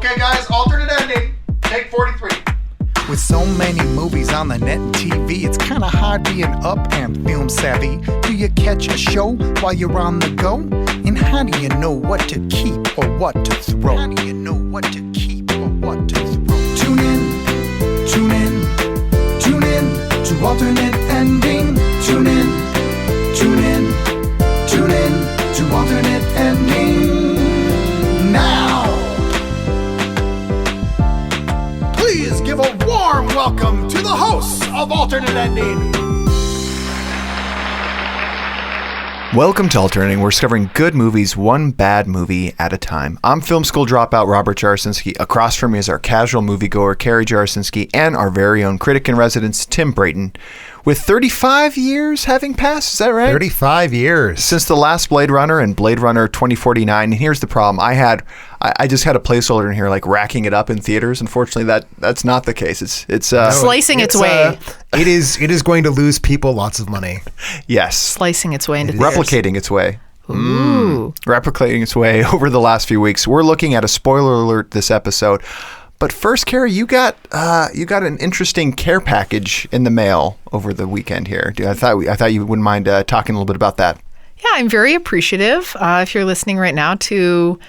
Okay, guys, alternate ending. Take 43. With so many movies on the net and TV, it's kind of hard being up and film savvy. Do you catch a show while you're on the go? And how do you know what to keep or what to throw? How do you know what to keep or what to throw? Tune in, tune in, tune in to alternate ending. Tune in, tune in, tune in to alternate ending. Now, please give a warm welcome to the hosts of Alternate Ending. Welcome to Alternating. We're discovering good movies, one bad movie at a time. I'm film school dropout Robert Jarsinski. Across from me is our casual moviegoer Carrie Jarsinski and our very own critic in residence Tim Brayton. With 35 years having passed, is that right? 35 years. Since the last Blade Runner and Blade Runner 2049. And here's the problem. I just had a placeholder in here like racking it up in theaters. Unfortunately, that's not the case. It's slicing its way. It is going to lose people lots of money. Yes. Slicing its way into theaters. Replicating its way. Ooh. Replicating its way over the last few weeks. We're looking at a spoiler alert this episode. But first, Carrie, you got an interesting care package in the mail over the weekend here. I thought you wouldn't mind talking a little bit about that. Yeah, I'm very appreciative. If you're listening right now, to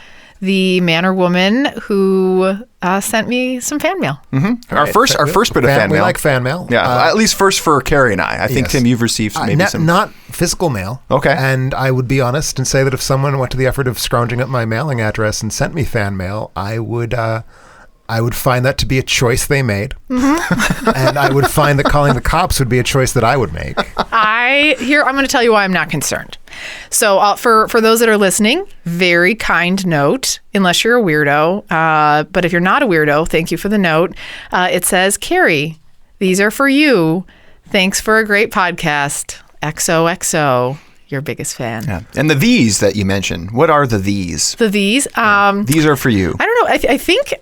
the man or woman who sent me some fan mail. Mm-hmm. Our first bit of fan mail. We like fan mail. Yeah, at least first for Carrie and I. I think, yes. Tim, you've received maybe some. Not physical mail. Okay. And I would be honest and say that if someone went to the effort of scrounging up my mailing address and sent me fan mail, I would find that to be a choice they made. Mm-hmm. And I would find that calling the cops would be a choice that I would make. I'm going to tell you why I'm not concerned. So for those that are listening, very kind note, unless you're a weirdo. But if you're not a weirdo, thank you for the note. It says, Carrie, these are for you. Thanks for a great podcast. XOXO. Your biggest fan. Yeah. And the these that you mentioned, what are the these? The these? These are for you. I don't know. I think...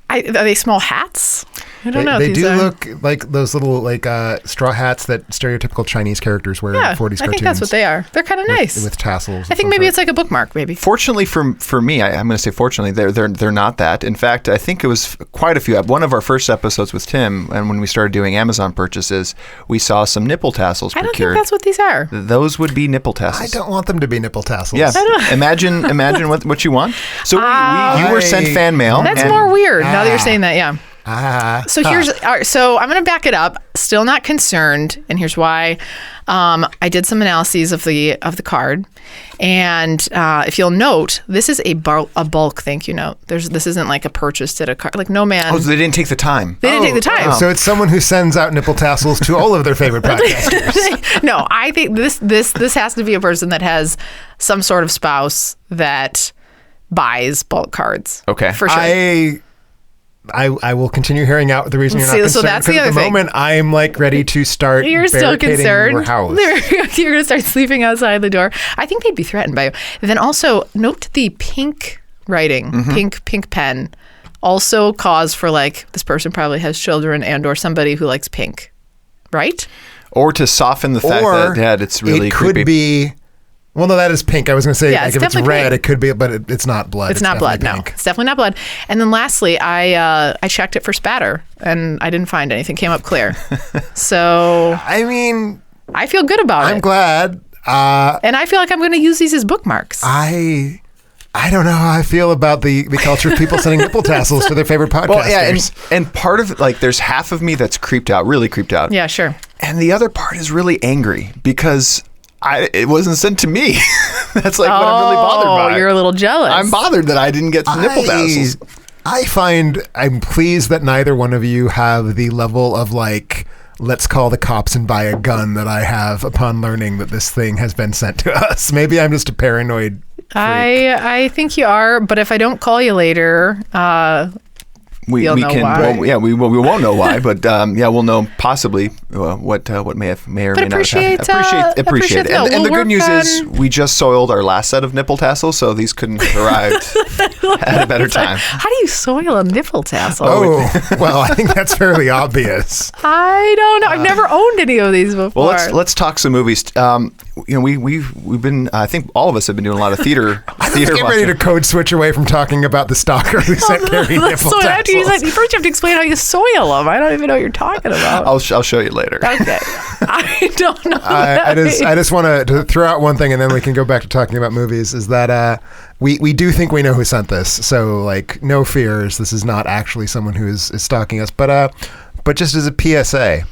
are they small hats? I don't know. They do look like those little straw hats that stereotypical Chinese characters wear in 40s cartoons. I think that's what they are. They're kind of nice. With tassels. I think maybe it's like a bookmark, maybe. Fortunately for me, I'm going to say fortunately, they're not that. In fact, I think it was quite a few. One of our first episodes with Tim, and when we started doing Amazon purchases, we saw some nipple tassels procured. I don't think that's what these are. Those would be nipple tassels. I don't want them to be nipple tassels. Yeah. Imagine what you want. So you were sent fan mail. That's more weird now that you're saying that, yeah. So I'm going to back it up. Still not concerned, and here's why. I did some analyses of the card, and if you'll note, this is a bulk thank you note. This isn't like a purchase at a card. Like no man. Oh, so they didn't take the time. They didn't take the time. So it's someone who sends out nipple tassels to all of their favorite podcasters. No, I think this has to be a person that has some sort of spouse that buys bulk cards. Okay, for sure. I will continue hearing out the reason you're not concerned. So that's the other at the moment, I'm like ready to start You're still concerned. your house. You're going to start sleeping outside the door. I think they'd be threatened by you. And then also, note the pink writing, pink pen. Also cause for like, this person probably has children and or somebody who likes pink, right? Or to soften the fact that it's really creepy. It could be... Well, no, that is pink. I was going to say, if it's red, pink. It could be, but it's not blood. It's not blood, pink. No. It's definitely not blood. And then lastly, I checked it for spatter, and I didn't find anything. Came up clear. So... I mean... I feel good about it. I'm glad. And I feel like I'm going to use these as bookmarks. I don't know how I feel about the culture of people sending nipple tassels to their favorite podcasters. Well, yeah, and part of it, there's half of me that's really creeped out. Yeah, sure. And the other part is really angry because... it wasn't sent to me. That's what I'm really bothered by. Oh, you're a little jealous. I'm bothered that I didn't get some nipple tassels. I'm pleased that neither one of you have the level of let's call the cops and buy a gun that I have upon learning that this thing has been sent to us. Maybe I'm just a paranoid freak. I think you are, but if I don't call you later, we You'll know can. why. Well, we won't know why, but we'll know possibly what may or may not have happened. Appreciate it. And the good news is we just soiled our last set of nipple tassels, so these couldn't have arrived at a better time. How do you soil a nipple tassel? Well, I think that's fairly obvious. I don't know. I've never owned any of these before. Well, let's talk some movies. We've been. I think all of us have been doing a lot of theater. Get ready to code switch away from talking about the stalker who sent Carrie nipple tassels. First, you have to explain how you soil them. I don't even know what you're talking about. I'll show you later. Okay. I don't know. I just want to throw out one thing, and then we can go back to talking about movies. Is that we do think we know who sent this, so like no fears. This is not actually someone who is stalking us, but just as a PSA,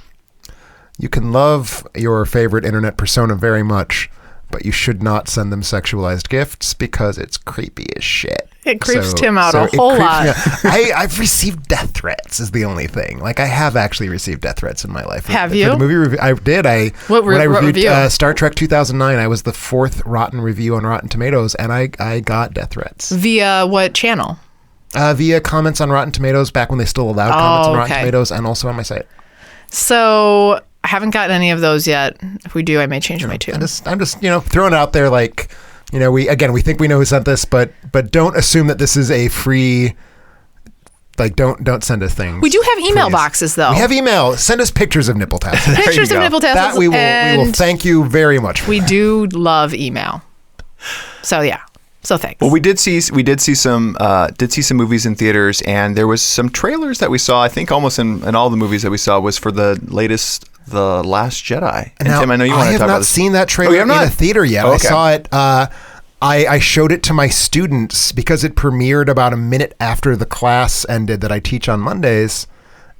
you can love your favorite internet persona very much, but you should not send them sexualized gifts because it's creepy as shit. It creeps Tim out a whole lot. I've received death threats is the only thing. Like I have actually received death threats in my life. Have you? For the movie review, I did. What reviewed review? Star Trek 2009, I was the 4th rotten review on Rotten Tomatoes, and I got death threats. Via what channel? Via comments on Rotten Tomatoes back when they still allowed comments on Rotten Tomatoes, and also on my site. So I haven't gotten any of those yet. If we do, I may change my tune. I'm just throwing it out there like, we think we know who sent this, but don't assume that this is a free. Like, don't send us things. We do have email boxes, though. We have email. Send us pictures of nipple tassels. Pictures of nipple tassels. That we will thank you very much for. We do love email. So yeah. So thanks. Well, we did see some movies in theaters, and there was some trailers that we saw. I think almost in all the movies that we saw was for the latest The Last Jedi. And now, Tim, I know you want to talk about this. I have not seen that trailer in a theater yet. Oh, okay. I saw it. I showed it to my students because it premiered about a minute after the class ended that I teach on Mondays.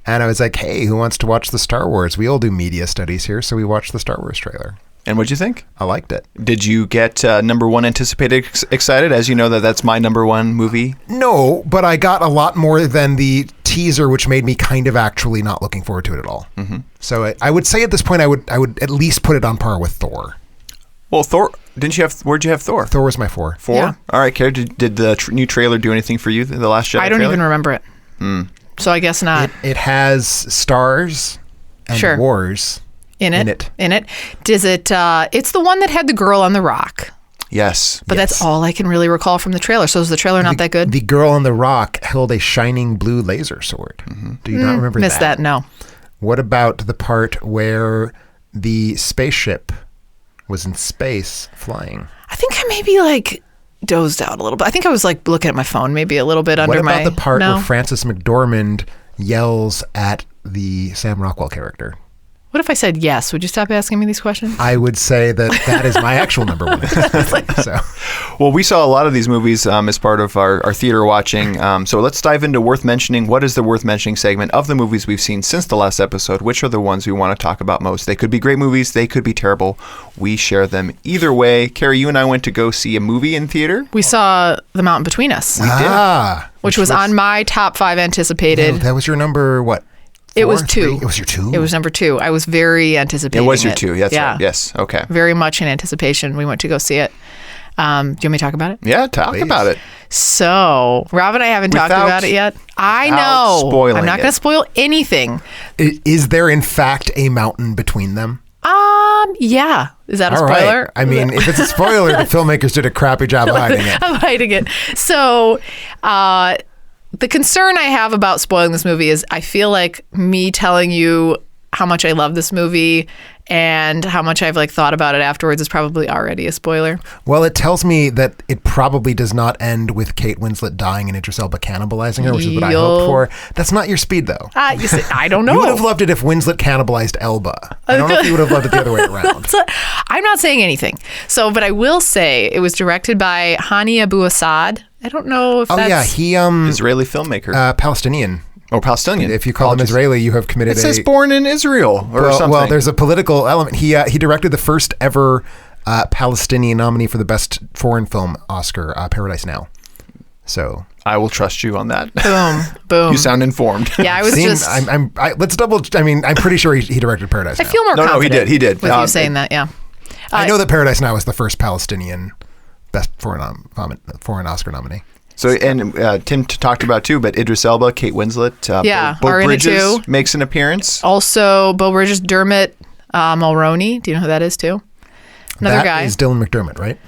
And I was like, hey, who wants to watch the Star Wars? We all do media studies here, so we watched the Star Wars trailer. And what'd you think? I liked it. Did you get number one anticipated excited? As you know, that's my number one movie. No, but I got a lot more than the teaser, which made me kind of actually not looking forward to it at all. Mm-hmm. So I would say at this point, I would at least put it on par with Thor. Well, Thor, where'd you have Thor? Thor was my 4. 4? Yeah. All right, Carrie, did the new trailer do anything for you, The Last Jedi I don't trailer? even remember it. So I guess not. It has stars and wars. In it. Does it? It's the one that had the girl on the rock. Yes. But that's all I can really recall from the trailer. So is the trailer not that good? The girl on the rock held a shining blue laser sword. Mm-hmm. Do you not remember that? Missed that, no. What about the part where the spaceship was in space flying? I think I maybe dozed out a little bit. I think I was looking at my phone maybe a little bit under my... What about the part where Frances McDormand yells at the Sam Rockwell character? What if I said yes? Would you stop asking me these questions? I would say that is my actual number one. So. Well, we saw a lot of these movies as part of our theater watching. So let's dive into worth mentioning. What is the worth mentioning segment of the movies we've seen since the last episode? Which are the ones we want to talk about most? They could be great movies. They could be terrible. We share them either way. Carrie, you and I went to go see a movie in theater. We saw The Mountain Between Us. We did. Which was on my top 5 anticipated. No, that was your number, what? 4, it was 2. 3? It was your 2? It was number 2. I was very anticipating it. It was your 2. That's right. Yes. Okay. Very much in anticipation. We went to go see it. Do you want me to talk about it? Yeah, talk about it. So, Rob and I haven't talked about it yet. I know. I'm not going to spoil anything. Is there, in fact, a mountain between them? Yeah. Is that a spoiler? Right. I mean, if it's a spoiler, the filmmakers did a crappy job of hiding it. I'm hiding it. So, the concern I have about spoiling this movie is I feel like me telling you how much I love this movie and how much I've thought about it afterwards is probably already a spoiler. Well, it tells me that it probably does not end with Kate Winslet dying and Idris Elba cannibalizing her, which is what I hoped for. That's not your speed, though. You say, I don't know. You would have loved it if Winslet cannibalized Elba. I don't know if you would have loved it the other way around. I'm not saying anything. So, but I will say it was directed by Hani Abu Assad. I don't know if that's... Oh, yeah. He... Israeli filmmaker. Palestinian. Oh, Palestinian. If you call him Israeli, you have committed It says born in Israel or something. Well, there's a political element. He directed the first ever Palestinian nominee for the Best Foreign Film Oscar, Paradise Now. So... I will trust you on that. Boom. You sound informed. Yeah, I was let's double... I mean, I'm pretty sure he directed Paradise Now. I feel more confident. No, he did. With you saying that, yeah. I know that Paradise Now was the first Palestinian Best Foreign Oscar nominee. So, and Tim talked about too, but Idris Elba, Kate Winslet, Beau are in it Bridges too. makes an appearance. Also, Beau Bridges, Dermot Mulroney. Do you know who that is too? Another guy. That is Dylan McDermott, right?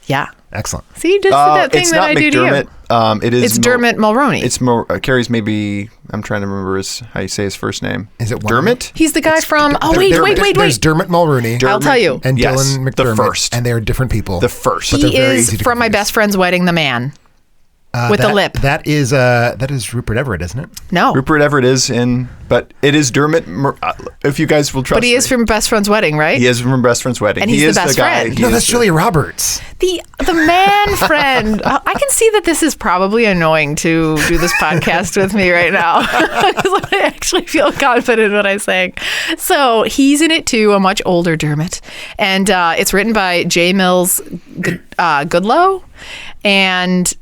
Yeah. Excellent. See, you just did that thing it's that not I do to you. McDermott. It's Dermot Mulroney. It's Carrie's maybe. I'm trying to remember how you say his first name. Is it Dermot? He's the guy from. Oh wait. There's Dermot Mulroney. I'll tell you. And Yes, Dylan McDermott. the first. And they're different people. The first. But they're He very is easy to from My confuse. Best Friend's Wedding. The man with the lip. That is Rupert Everett, isn't it? No. Rupert Everett is in, but it is Dermot. If you guys will trust. But he is me. from Best Friend's Wedding, right? He is from Best Friend's Wedding. And he's he the is best guy. friend. He No, is that's the- Julia Roberts. The man friend. I can see that this is probably annoying to do this podcast with me right now because I actually feel confident in what I'm saying. So he's in it too, a much older Dermot, and it's written by J. Mills Goodlow, and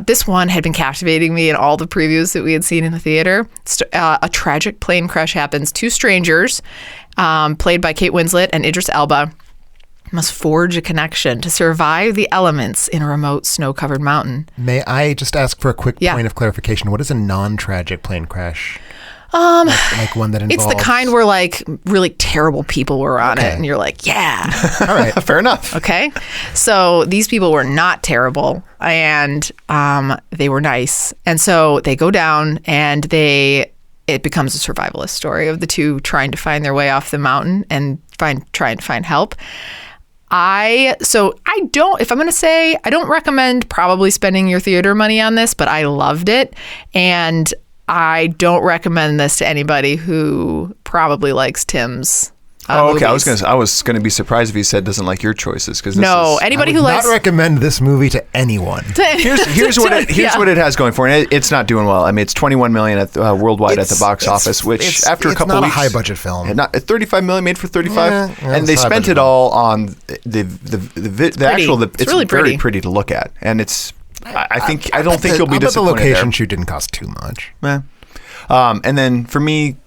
this one had been captivating me in all the previews that we had seen in the theater. A tragic plane crash happens. Two strangers, played by Kate Winslet and Idris Elba, must forge a connection to survive the elements in a remote snow-covered mountain. May I just ask for a quick Yeah. point of clarification? What is a non-tragic plane crash? Like one that involves... It's the kind where like really terrible people were on it, Okay. and you're like, yeah. All right. Fair enough. Okay. So these people were not terrible, and they were nice. And so they go down, and it becomes a survivalist story of the two trying to find their way off the mountain and trying to find help. I don't recommend probably spending your theater money on this, but I loved it. And I don't recommend this to anybody who probably likes Tim's Okay. movies. I was gonna be surprised if he said doesn't like your choices because Anybody I who would likes not recommend this movie to anyone. Here's what it has going for it. It's not doing well. I mean, it's 21 million worldwide at the box office, which after a couple it's not weeks, a high budget film. Not 35 million made for 35, Yeah, and they it's high spent budget it all on the actual. It's really very pretty. pretty to look at, and it's. I don't think you'll be I bet the disappointed location there. shoot didn't cost too much. And then for me,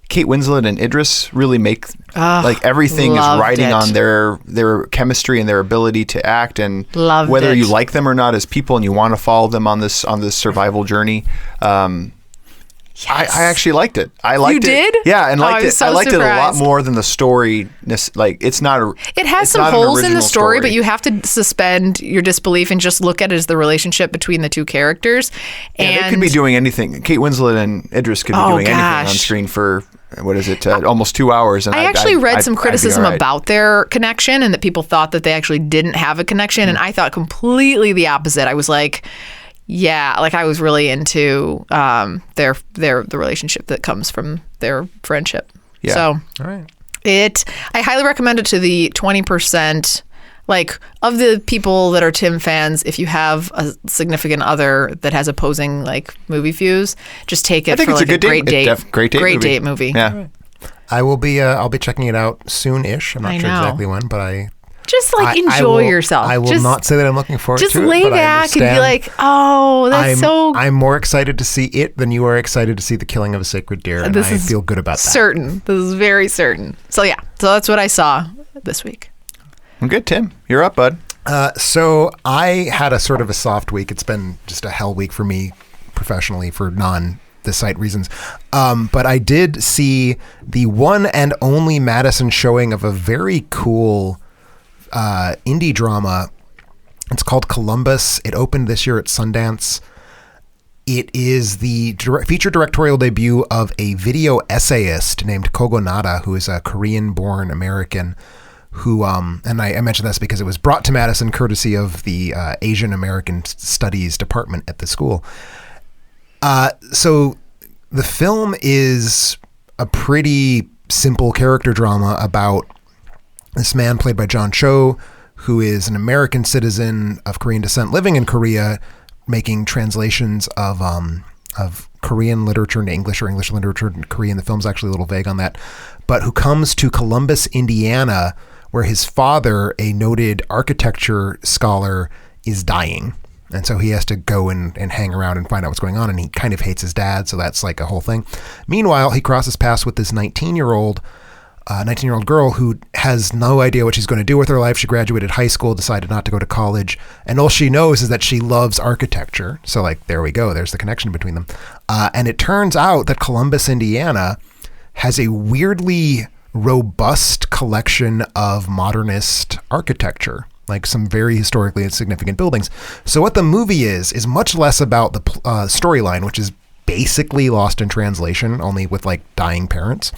Kate Winslet and Idris really make like everything is loved riding it. on their chemistry and their ability to act, and Loved whether it. you like them or not as people and you want to follow them on this survival journey. I actually liked it. I liked You it. did? Yeah, and Oh, liked I was it. so I liked it a lot surprised. more than the story. Like it's not. It has it's some not an holes in the original story, but you have to suspend your disbelief and just look at it as the relationship between the two characters. Yeah, And they could be doing anything. Kate Winslet and Idris could be doing anything on gosh. screen for what is it? Almost 2 hours. And I actually read some I'd be criticism all right. about their connection and that people thought that they actually didn't have a connection. And I thought completely the opposite. I was like, yeah, like I was really into the relationship that comes from their friendship. Yeah. So All right. I highly recommend it to the 20%. Like, of the people that are Tim fans, if you have a significant other that has opposing like movie views, just take it I think for it's like a good great date. date. Great date movie. Yeah. I'll be checking it out soon-ish. I'm not I sure know. exactly when, but Just like I enjoy will- yourself. I will just, not say that I'm looking forward just to it. lay but I back and be understand. like, oh, that's I'm more excited to see it than you are excited to see The Killing of a Sacred Deer, and This I is feel good about that. certain. This is very certain. So yeah, so that's what I saw this week. I'm good, Tim. You're up, bud. So I had a sort of a soft week. It's been just a hell week for me professionally for the site reasons. But I did see the one and only Madison showing of a very cool indie drama. It's called Columbus. It opened this year at Sundance. It is the feature directorial debut of a video essayist named Kogo Nada, who is a Korean-born American who, and I mentioned this because it was brought to Madison courtesy of the Asian American Studies department at the school. So the film is a pretty simple character drama about this man played by John Cho, who is an American citizen of Korean descent living in Korea, making translations of Korean literature into English or English literature into Korean. The film's actually a little vague on that, but who comes to Columbus, Indiana, where his father, a noted architecture scholar, is dying. And so he has to go and hang around and find out what's going on. And he kind of hates his dad. So that's like a whole thing. Meanwhile, he crosses paths with this 19-year-old a 19-year-old girl who has no idea what she's going to do with her life. She graduated high school, decided not to go to college, and all she knows is that she loves architecture. So like, there we go. There's the connection between them. And it turns out that Columbus, Indiana has a weirdly robust collection of modernist architecture, like some very historically significant buildings. So what the movie is much less about the storyline, which is basically lost in translation, only with like dying parents.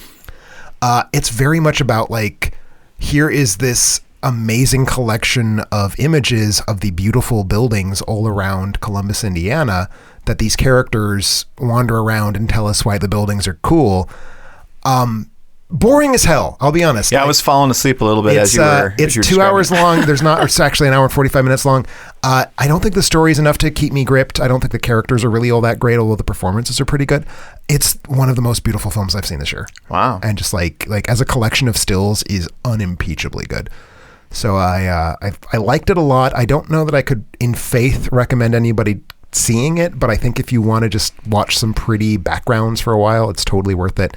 It's very much about like, here is this amazing collection of images of the beautiful buildings all around Columbus, Indiana, that these characters wander around and tell us why the buildings are cool. Boring as hell, I'll be honest. Yeah, I was falling asleep a little bit as you were. It's 2 hours long. It's actually an hour and 45 minutes long. I don't think the story is enough to keep me gripped. I don't think the characters are really all that great, although the performances are pretty good. It's one of the most beautiful films I've seen this year. Wow. And just like as a collection of stills is unimpeachably good. So I liked it a lot. I don't know that I could, in faith, recommend anybody seeing it, but I think if you want to just watch some pretty backgrounds for a while, it's totally worth it.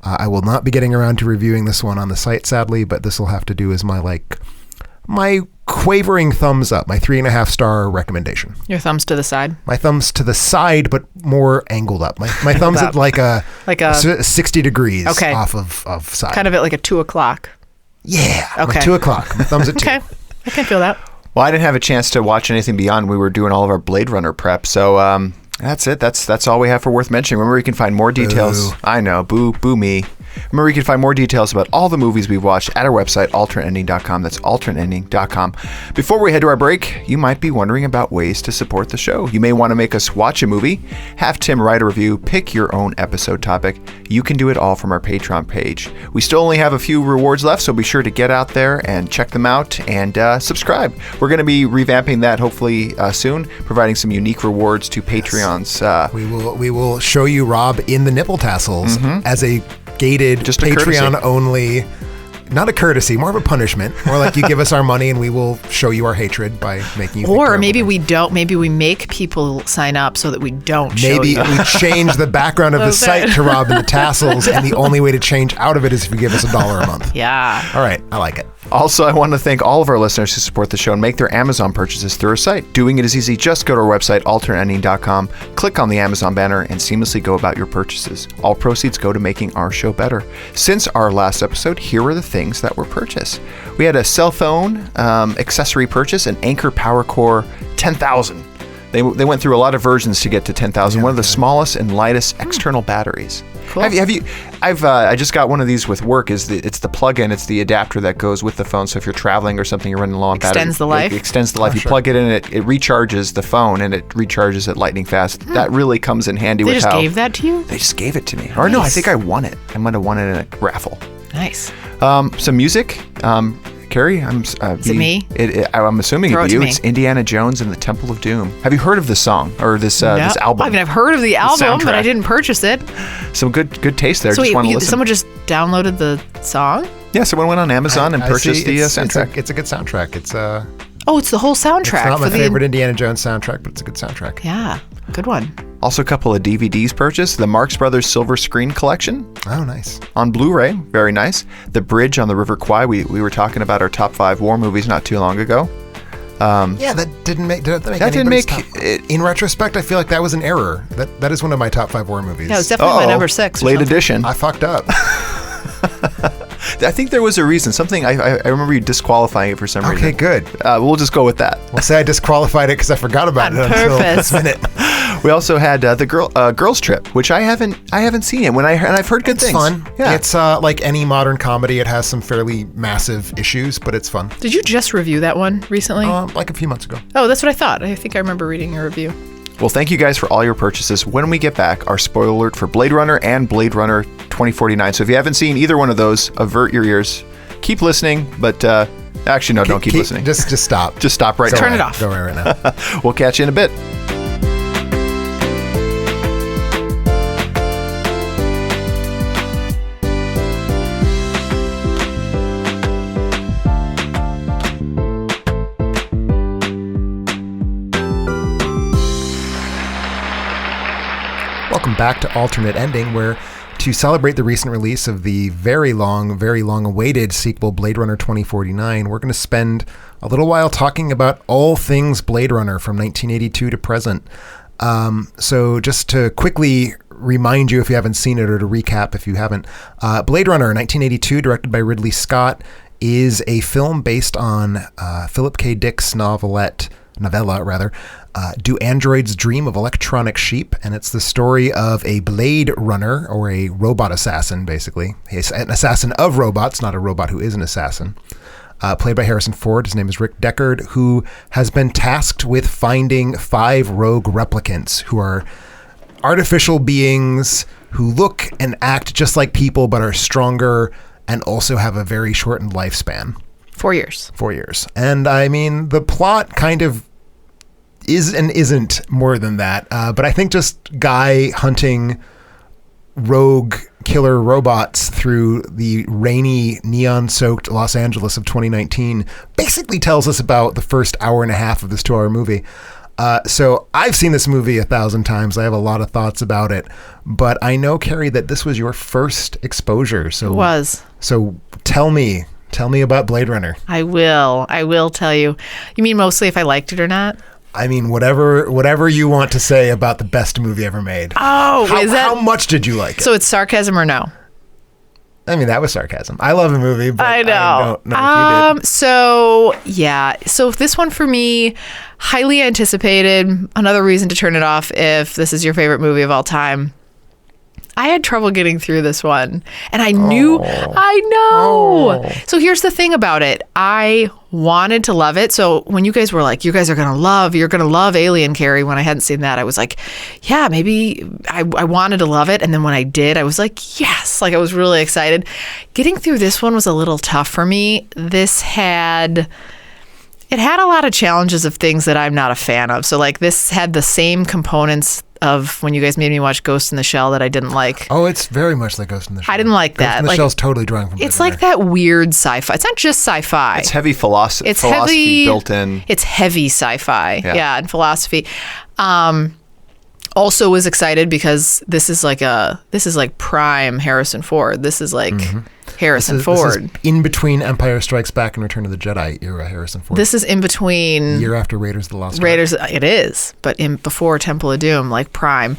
I will not be getting around to reviewing this one on the site, sadly, but this will have to do as my quavering thumbs up, my 3.5-star recommendation. Your thumbs to the side? My thumbs to the side, but more angled up. My thumbs at like a 60 degrees off of side. Kind of at like a 2 o'clock. Yeah. Okay. 2 o'clock. My thumbs at 2. Okay. I can feel that. Well, I didn't have a chance to watch anything beyond. We were doing all of our Blade Runner prep, so that's it. That's all we have for worth mentioning. Remember, you can find more details. Boo. I know, boo me. Remember, you can find more details about all the movies we've watched at our website, alternateending.com. That's alternateending.com. Before we head to our break, you might be wondering about ways to support the show. You may want to make us watch a movie, have Tim write a review, pick your own episode topic. You can do it all from our Patreon page. We still only have a few rewards left, so be sure to get out there and check them out and subscribe. We're going to be revamping that hopefully soon, providing some unique rewards to Patreons. We will show you Rob in the nipple tassels as a gated, just a Patreon only, not a courtesy, more of a punishment. More like you give us our money and we will show you our hatred by making you. Or maybe we don't. Maybe we make people sign up so that we don't. Maybe we change the background of the site to Rob in the tassels, and the only way to change out of it is if you give us $1 a month. Yeah. All right, I like it. Also, I want to thank all of our listeners who support the show and make their Amazon purchases through our site. Doing it is easy. Just go to our website, alternateending.com, click on the Amazon banner, and seamlessly go about your purchases. All proceeds go to making our show better. Since our last episode, here are the things that were purchased. We had a cell phone accessory purchase, an Anker PowerCore 10,000. They went through a lot of versions to get to 10,000. One of the smallest and lightest external batteries. Cool. Have you? I just got one of these with work. It's the plug-in. It's the adapter that goes with the phone. So if you're traveling or something, you're running low on battery. Extends the life. It extends the life. You plug it in, it recharges the phone, and it recharges it lightning fast. That really comes in handy. They just gave that to you? They just gave it to me. Or no, I think I won it. I might have won it in a raffle. Nice. Some music. Carrie, Is it me? I'm assuming Throw it'd it be to you. me. It's Indiana Jones and the Temple of Doom. Have you heard of this song or this album? I mean, I've heard of the album, but I didn't purchase it. Some good taste there. So just want to listen. someone just downloaded the song? Yeah, someone went on Amazon and purchased the soundtrack. It's a good soundtrack. It's It's the whole soundtrack. It's not my for favorite Indiana Jones soundtrack, but it's a good soundtrack. Yeah, good one. Also, a couple of DVDs purchased. The Marx Brothers Silver Screen Collection Oh, nice. on Blu-ray. Very nice. The Bridge on the River Kwai. We were talking about our top 5 war movies not too long ago. Yeah, that didn't make. Did that didn't make it. In retrospect, I feel like that was an error. That is one of my top 5 war movies. Yeah, it was definitely my number 6. or Late something. edition. I fucked up. I think there was a reason. Something I remember you disqualifying it for some reason. Okay, good. We'll just go with that. We'll say I disqualified it because I forgot about On it until purpose. this minute. We also had the girls trip, which I haven't seen it. I've heard good It's things. fun. Yeah. It's like any modern comedy. It has some fairly massive issues, but it's fun. Did you just review that one recently? Like a few months ago. Oh, that's what I thought. I think I remember reading your review. Well, thank you guys for all your purchases. When we get back, our spoiler alert for Blade Runner and Blade Runner 2049. So if you haven't seen either one of those, avert your ears. Keep listening, but actually, no, don't keep listening. Just stop. Just stop right Go now. Turn away. it off. Go away right now. We'll catch you in a bit. Welcome back to Alternate Ending, where to celebrate the recent release of the very long awaited sequel, Blade Runner 2049, we're going to spend a little while talking about all things Blade Runner from 1982 to present. So just to quickly remind you if you haven't seen it, or to recap if you haven't, Blade Runner 1982, directed by Ridley Scott, is a film based on Philip K. Dick's novella, Do Androids Dream of Electronic Sheep? And it's the story of a Blade Runner, or a robot assassin, basically. He's an assassin of robots, not a robot who is an assassin. Played by Harrison Ford. His name is Rick Deckard, who has been tasked with finding 5 rogue replicants who are artificial beings who look and act just like people but are stronger and also have a very shortened lifespan. 4 years. 4 years. And I mean, the plot kind of is and isn't more than that. But I think just Guy hunting rogue killer robots through the rainy, neon-soaked Los Angeles of 2019 basically tells us about the first hour and a half of this 2-hour movie. So I've seen this movie 1,000 times. I have a lot of thoughts about it, but I know, Carrie, that this was your first exposure. So It was. So tell me about Blade Runner. I will tell you. You mean mostly if I liked it or not? I mean, whatever you want to say about the best movie ever made. Oh, how much did you like it? So it's sarcasm or no? I mean, that was sarcasm. I love a movie, but I know. I don't know if you did. So yeah. So this one for me, highly anticipated. Another reason to turn it off if this is your favorite movie of all time. I had trouble getting through this one, and I knew, I know. So here's the thing about it. I wanted to love it. So when you guys were like, you're going to love Alien, Carrie, when I hadn't seen that, I was like, yeah, maybe I wanted to love it. And then when I did, I was like, yes, like I was really excited. Getting through this one was a little tough for me. It had a lot of challenges of things that I'm not a fan of. So like this had the same components of when you guys made me watch Ghost in the Shell that I didn't like. Oh, it's very much like Ghost in the Shell. I didn't like that. Ghost in the Shell's totally drawing from It's Blade like that weird sci-fi. It's not just sci-fi. It's heavy philosophy. It's philosophy built in. It's heavy sci-fi. Yeah. Yeah, and philosophy. Also was excited because this is like prime Harrison Ford. This is like Harrison Ford. This is in between Empire Strikes Back and Return of the Jedi era Harrison Ford. This is in between year after Raiders of the Lost Ark. It is, but before Temple of Doom, like prime.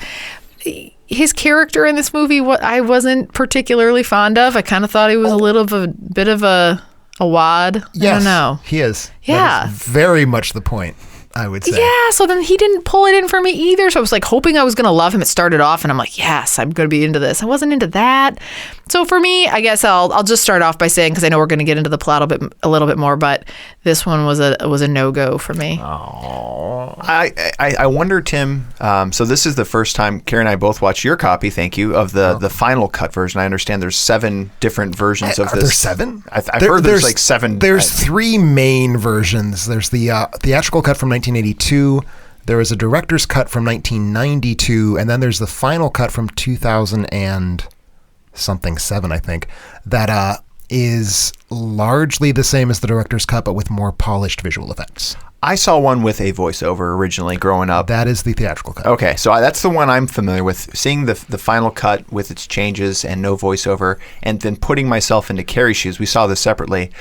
His character in this movie, what I wasn't particularly fond of. I kind of thought he was a bit of a wad. Yes, I don't know. He is. Yeah. That is very much the point, I would say. Yeah, so then he didn't pull it in for me either. So I was like hoping I was going to love him. It started off and I'm like, yes, I'm going to be into this. I wasn't into that. So for me, I guess I'll just start off by saying, because I know we're going to get into the plot a little bit more, but this one was a no-go for me. Oh, I wonder, Tim. So this is the first time Carrie and I both watched your copy. Thank you, of the final cut version. I understand there's 7 different versions of this. Are there 7? I've heard there's like 7. There's 3 main versions. There's the theatrical cut from 1982. There was a director's cut from 1992, and then there's the final cut from 2000 and something 7, I think. That is largely the same as the director's cut, but with more polished visual effects. I saw one with a voiceover originally growing up. That is the theatrical cut. Okay, so that's the one I'm familiar with. Seeing the final cut with its changes and no voiceover, and then putting myself into Carrie's shoes. We saw this separately.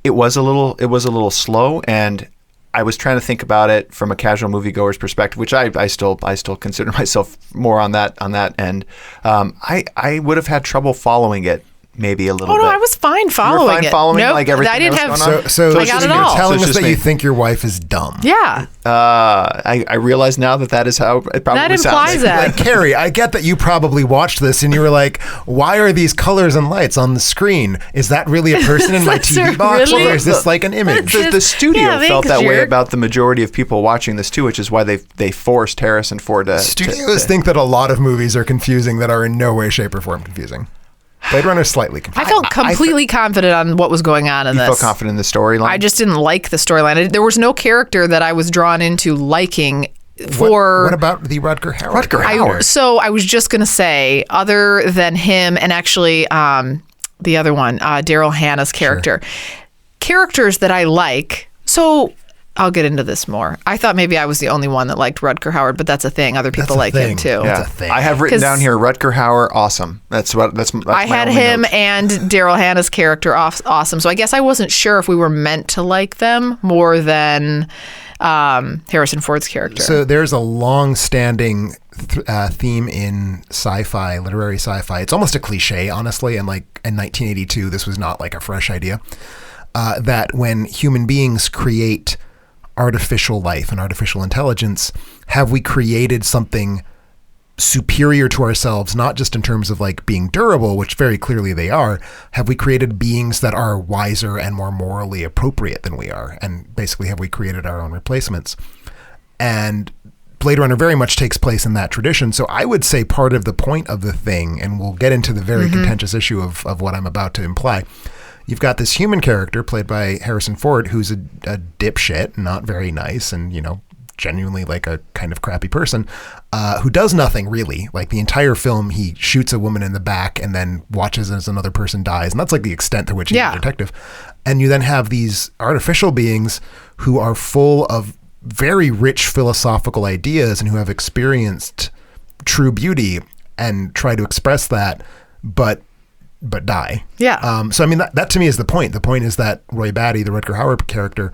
It was a little slow, and I was trying to think about it from a casual moviegoer's perspective, which I still consider myself more on that end. I would have had trouble following it. Maybe a little bit. Oh, no, I was fine following you were fine it. following nope, like everything I didn't that was have. going on? So I got it you're all. telling So us it's that just you me. think your wife is dumb. Yeah. I realize now that is how it probably That sounds. implies that. Like, Carrie, I get that you probably watched this and you were like, why are these colors and lights on the screen? Is that really a person in my That's TV box? really- Or is this like an image? The studio Yeah, felt thanks, that way jerk. about the majority of people watching this too, which is why they forced Harrison Ford to. Studios think that a lot of movies are confusing that are in no way, shape, or form confusing. Blade Runner is slightly I confusing. felt completely confident on what was going on in You this. feel confident in the storyline? I just didn't like the storyline. There was no character that I was drawn into liking for. What about the Rutger Hauer? Rutger Hauer. So I was just going to say, other than him and actually the other one, Daryl Hannah's character, characters that I like. So I'll get into this more. I thought maybe I was the only one that liked Rutger Hauer, but that's a thing. Other people like him too. That's a thing. I have written down here Rutger Hauer, awesome. That's I had him and Daryl Hannah's character awesome. So I guess I wasn't sure if we were meant to like them more than Harrison Ford's character. So there's a long-standing theme in sci-fi, literary sci-fi. It's almost a cliche, honestly. And like in 1982, this was not like a fresh idea. That when human beings create artificial life and artificial intelligence, have we created something superior to ourselves, not just in terms of like being durable, which very clearly they are, have we created beings that are wiser and more morally appropriate than we are? And basically, have we created our own replacements? And Blade Runner very much takes place in that tradition. So I would say part of the point of the thing, and we'll get into the very contentious issue of what I'm about to imply, you've got this human character played by Harrison Ford, who's a dipshit, not very nice, and, you know, genuinely like a kind of crappy person, who does nothing really. Like the entire film, he shoots a woman in the back and then watches as another person dies. And that's like the extent to which he's a detective. And you then have these artificial beings who are full of very rich philosophical ideas and who have experienced true beauty and try to express that, but die. Yeah. So I mean, that to me is the point. The point is that Roy Batty, the Rutger Hauer character,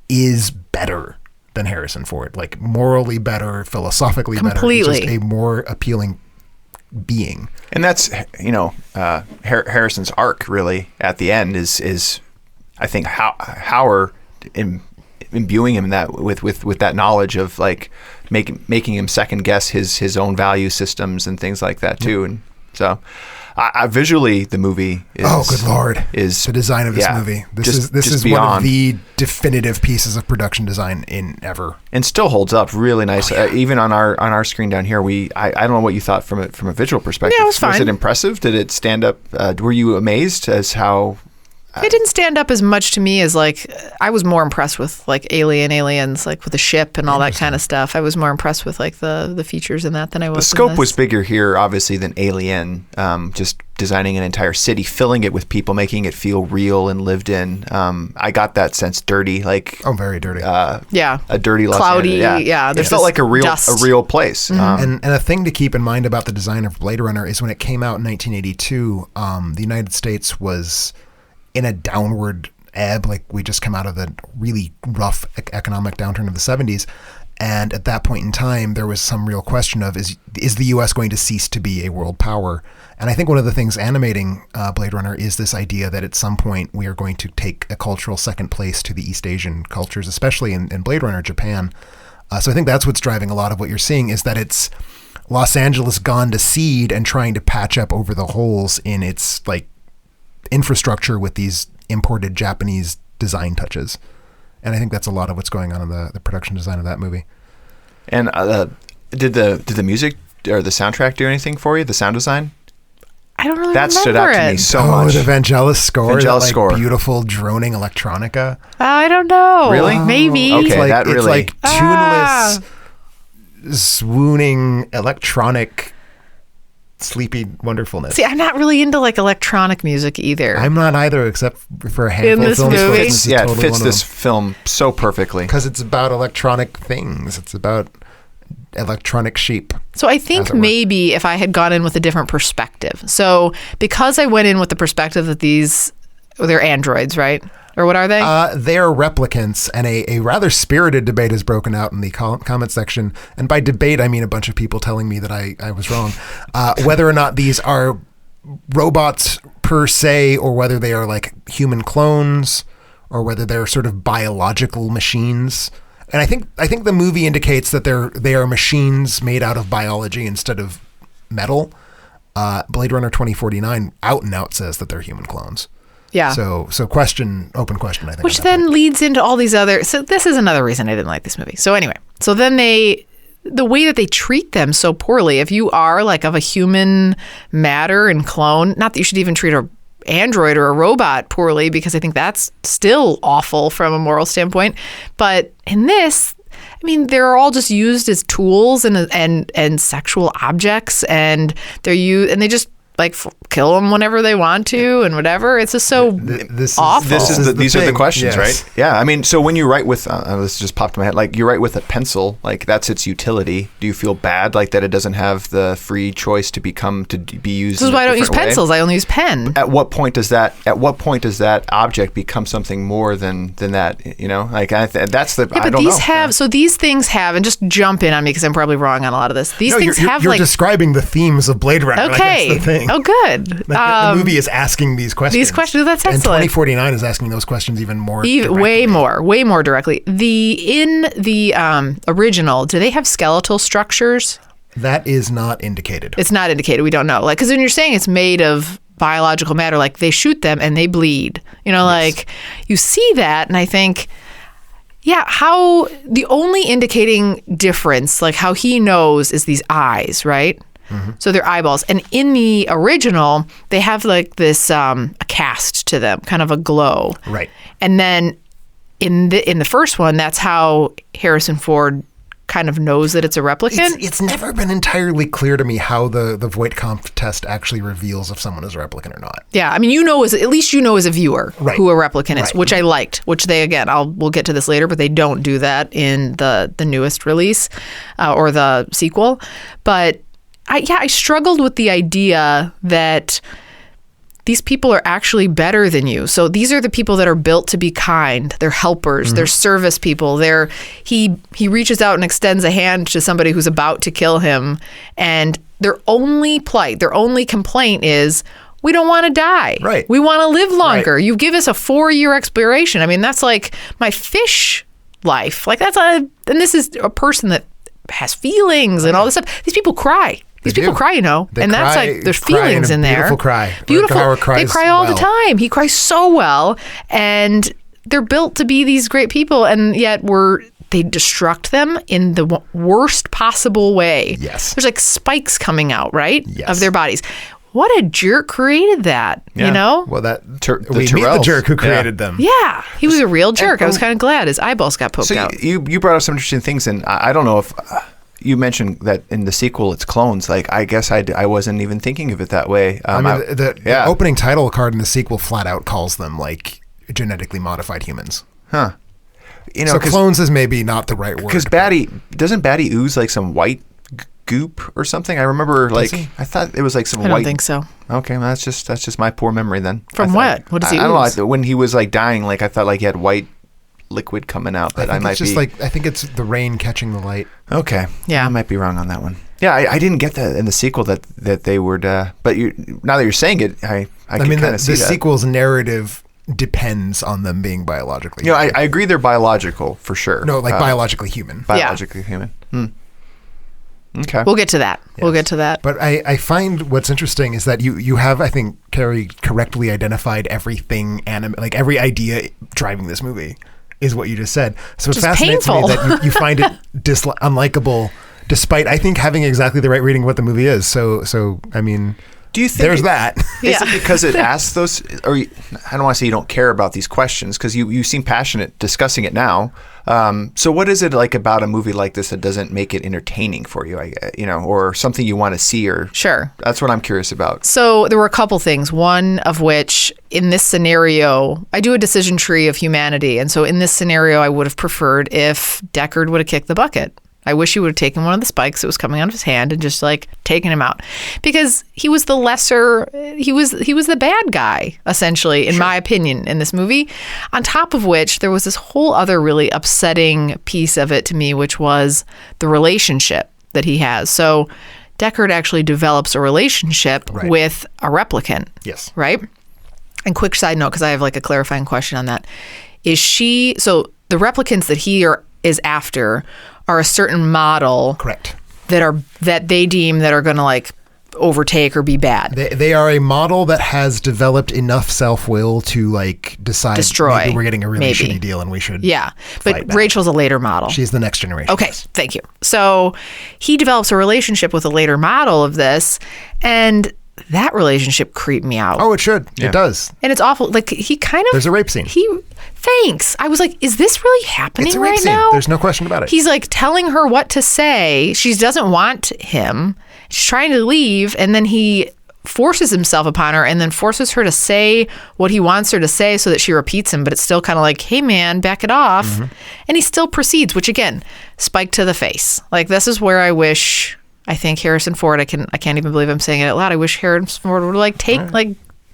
is better than Harrison Ford, like morally better, philosophically Completely. better, just a more appealing being. And that's, you know, Harrison's arc really at the end is I think Hauer imbuing him that with that knowledge of like making him second guess his own value systems and things like that too. And so visually the movie is, oh good lord, is the design of this movie. This is one of the definitive pieces of production design in ever, and still holds up really nice. Even on our screen down here, I don't know what you thought from a visual perspective. Yeah, it was fine. Was it impressive? Did it stand up? Were you amazed as how? It didn't stand up as much to me as like I was more impressed with like aliens, like with the ship and all that kind of stuff. I was more impressed with like the features in that than I was. The scope was bigger here, obviously, than Alien. Just designing an entire city, filling it with people, making it feel real and lived in. I got that sense dirty, like very dirty. A dirty, cloudy. Yeah, it felt like a real place. And a thing to keep in mind about the design of Blade Runner is when it came out in 1982, the United States was in a downward ebb. Like we just come out of the really rough economic downturn of the 70s. And at that point in time, there was some real question of, is the U.S. going to cease to be a world power? And I think one of the things animating Blade Runner is this idea that at some point we are going to take a cultural second place to the East Asian cultures, especially in Blade Runner, Japan. So I think that's what's driving a lot of what you're seeing, is that it's Los Angeles gone to seed and trying to patch up over the holes in its like infrastructure with these imported Japanese design touches. And I think that's a lot of what's going on in the production design of that movie. And did the music or the soundtrack do anything for you? The sound design? I don't really that stood out to me so much. The Vangelis score, Vangelis score, beautiful droning electronica. I don't know. Really? Maybe. Okay, it's like tuneless, swooning electronic sleepy wonderfulness. See, I'm not really into like electronic music either. I'm not either, except for a handful of films. Movie? It fits this film so perfectly because it's about electronic things. It's about electronic sheep. So I think maybe if I had gone in with a different perspective. So because I went in with the perspective that they're androids, right? Or what are they? They're replicants, and a rather spirited debate has broken out in the comment section. And by debate, I mean a bunch of people telling me that I was wrong. Whether or not these are robots per se, or whether they are like human clones, or whether they're sort of biological machines. And I think the movie indicates that they are machines made out of biology instead of metal. Blade Runner 2049 out and out says that they're human clones. Yeah. So open question, I think. Which then leads into all these other. So this is another reason I didn't like this movie. So anyway, so then the way that they treat them so poorly. If you are like of a human matter and clone, not that you should even treat a android or a robot poorly, because I think that's still awful from a moral standpoint. But in this, I mean, they're all just used as tools and sexual objects, and they just like kill them whenever they want to and whatever. It's just so awful. These are the questions, yes. right? Yeah. I mean, so when you write with, this just popped in my head, like you write with a pencil, like that's its utility. Do you feel bad like that it doesn't have the free choice to be used? This is why I don't use pencils. I only use pen. At what point does that object become something more than that? You know, like that's the. Yeah, but I don't these know. have so these things have, and just jump in on me because I'm probably wrong on a lot of this. These things have you're like describing the themes of Blade Runner. okay. Like, that's the thing. Oh, good. Like, the movie is asking these questions. These questions. That's and excellent. 2049 is asking those questions even more. Way more directly. In the original, do they have skeletal structures? That is not indicated. It's not indicated. We don't know. Like, because when you're saying it's made of biological matter, like they shoot them and they bleed. You know, like you see that, and I think, yeah, how the only indicating difference, like how he knows, is these eyes, right? Mm-hmm. So they're eyeballs. And in the original, they have like this a cast to them, kind of a glow. Right. And then in the first one, that's how Harrison Ford kind of knows that it's a replicant. It's never been entirely clear to me how the Voight-Kampff test actually reveals if someone is a replicant or not. Yeah, I mean, at least you know as a viewer who a replicant is, which I liked. Which they we'll get to this later, but they don't do that in the newest release or the sequel. But I struggled with the idea that these people are actually better than you. So these are the people that are built to be kind. They're helpers. Mm-hmm. They're service people. He reaches out and extends a hand to somebody who's about to kill him, and their only complaint is, we don't want to die. Right. We want to live longer. Right. You give us a 4-year expiration. I mean, that's like my fish life. Like and this is a person that has feelings and all this stuff. These people cry. These people cry, you know, and that's like there's feelings in there. Beautiful cry. Beautiful. They cry all well. the time. He cries so well, and they're built to be these great people, and yet they destruct them in the worst possible way. Yes. There's like spikes coming out, right, yes. of their bodies. What a jerk created that, you know? Well, we meet the jerk who created them. Yeah, he was a real jerk. I was kind of glad his eyeballs got poked out. So you brought up some interesting things, and I don't know if... you mentioned that in the sequel it's clones. Like, I guess I wasn't even thinking of it that way. I mean, the opening title card in the sequel flat out calls them like genetically modified humans. Huh. You know, so clones is maybe not the right word. Because doesn't Batty ooze like some white goop or something? I remember I thought it was like some white. I don't think so. Okay, well, that's just my poor memory then. From what? What does he ooze? I don't know. When he was like dying, like I thought like he had white liquid coming out, but I might be I think it's the rain catching the light. Okay. Yeah. I might be wrong on that one. Yeah, I didn't get that in the sequel that they would but now that you're saying it, I can kind of see the that. sequel's narrative depends on them being biologically human. human. I agree they're biological for sure. No, like biologically human. Biologically human. Okay. We'll get to that. Yes. We'll get to that. But I find what's interesting is that you have, I think, Carrie correctly identified everything like every idea driving this movie is what you just said. So it fascinates me that you find it unlikable, despite, I think, having exactly the right reading of what the movie is. So I mean, do you think there's that? Is it because it asks those, or I don't want to say you don't care about these questions, because you seem passionate discussing it now. So what is it like about a movie like this that doesn't make it entertaining for you, or something you want to see? Or Sure. That's what I'm curious about. So there were a couple things. One of which, in this scenario, I do a decision tree of humanity. And so in this scenario, I would have preferred if Deckard would have kicked the bucket. I wish he would have taken one of the spikes that was coming out of his hand and just like taken him out, because he was the he was the bad guy, essentially, in my opinion, in this movie. On top of which, there was this whole other really upsetting piece of it to me, which was the relationship that he has. So Deckard actually develops a relationship with a replicant. Yes. Right? And quick side note, because I have like a clarifying question on that. So the replicants that he is after are a certain model, correct, that they deem that are going to like overtake or be bad. They are a model that has developed enough self-will to like destroy. Maybe we're getting a really shitty deal and we should. Yeah, but back. Rachel's a later model. She's the next generation. Okay, thank you. So he develops a relationship with a later model of this, and that relationship creeped me out. Oh, it should. Yeah. It does. And it's awful. Like he kind of. There's a rape scene. Thanks. I was like, is this really happening it's a rape right scene. now? There's no question about it. He's like telling her what to say. She doesn't want him. She's trying to leave, and then he forces himself upon her and then forces her to say what he wants her to say so that she repeats him, but it's still kind of like, hey man, back it off. Mm-hmm. And he still proceeds, which again, spike to the face. Like, this is where I think Harrison Ford, I can't even believe I'm saying it out loud. I wish Harrison Ford would like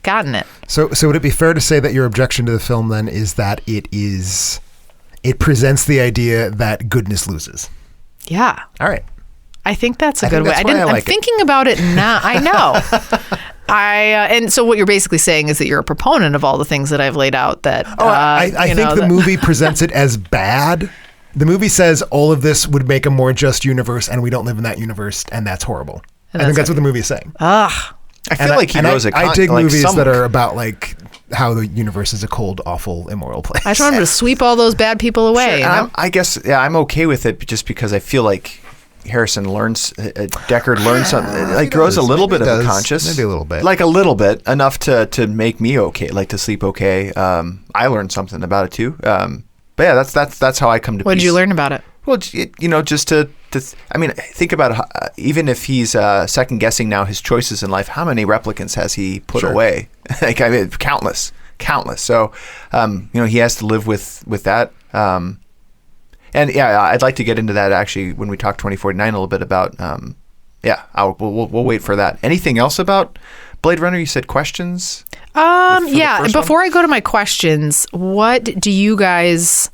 gotten it. So would it be fair to say that your objection to the film then is that it presents the idea that goodness loses? Yeah. All right. I think that's a good way. I'm thinking about it now. I know. And so what you're basically saying is that you're a proponent of all the things that I've laid out. That I think the movie presents it as bad. The movie says all of this would make a more just universe, and we don't live in that universe, and that's horrible. I think that's what the movie is saying. Ugh. I feel like he knows it. I dig movies that are about like how the universe is a cold, awful, immoral place. I just want him to sweep all those bad people away. Sure. I guess I'm okay with it just because I feel like Harrison learns, Deckard learns something, like grows a little bit of a conscience. Maybe a little bit. Like a little bit, enough to make me okay, like to sleep okay. I learned something about it too. But yeah, that's how I come to peace. What did you learn about it? Well, just to I mean, think about even if he's second guessing now his choices in life, how many replicants has he put away? Like, I mean, countless. So, he has to live with that. And yeah, I'd like to get into that actually when we talk 2049 a little bit about. We'll wait for that. Anything else about Blade Runner? You said questions. Before I go to my questions, what do you guys?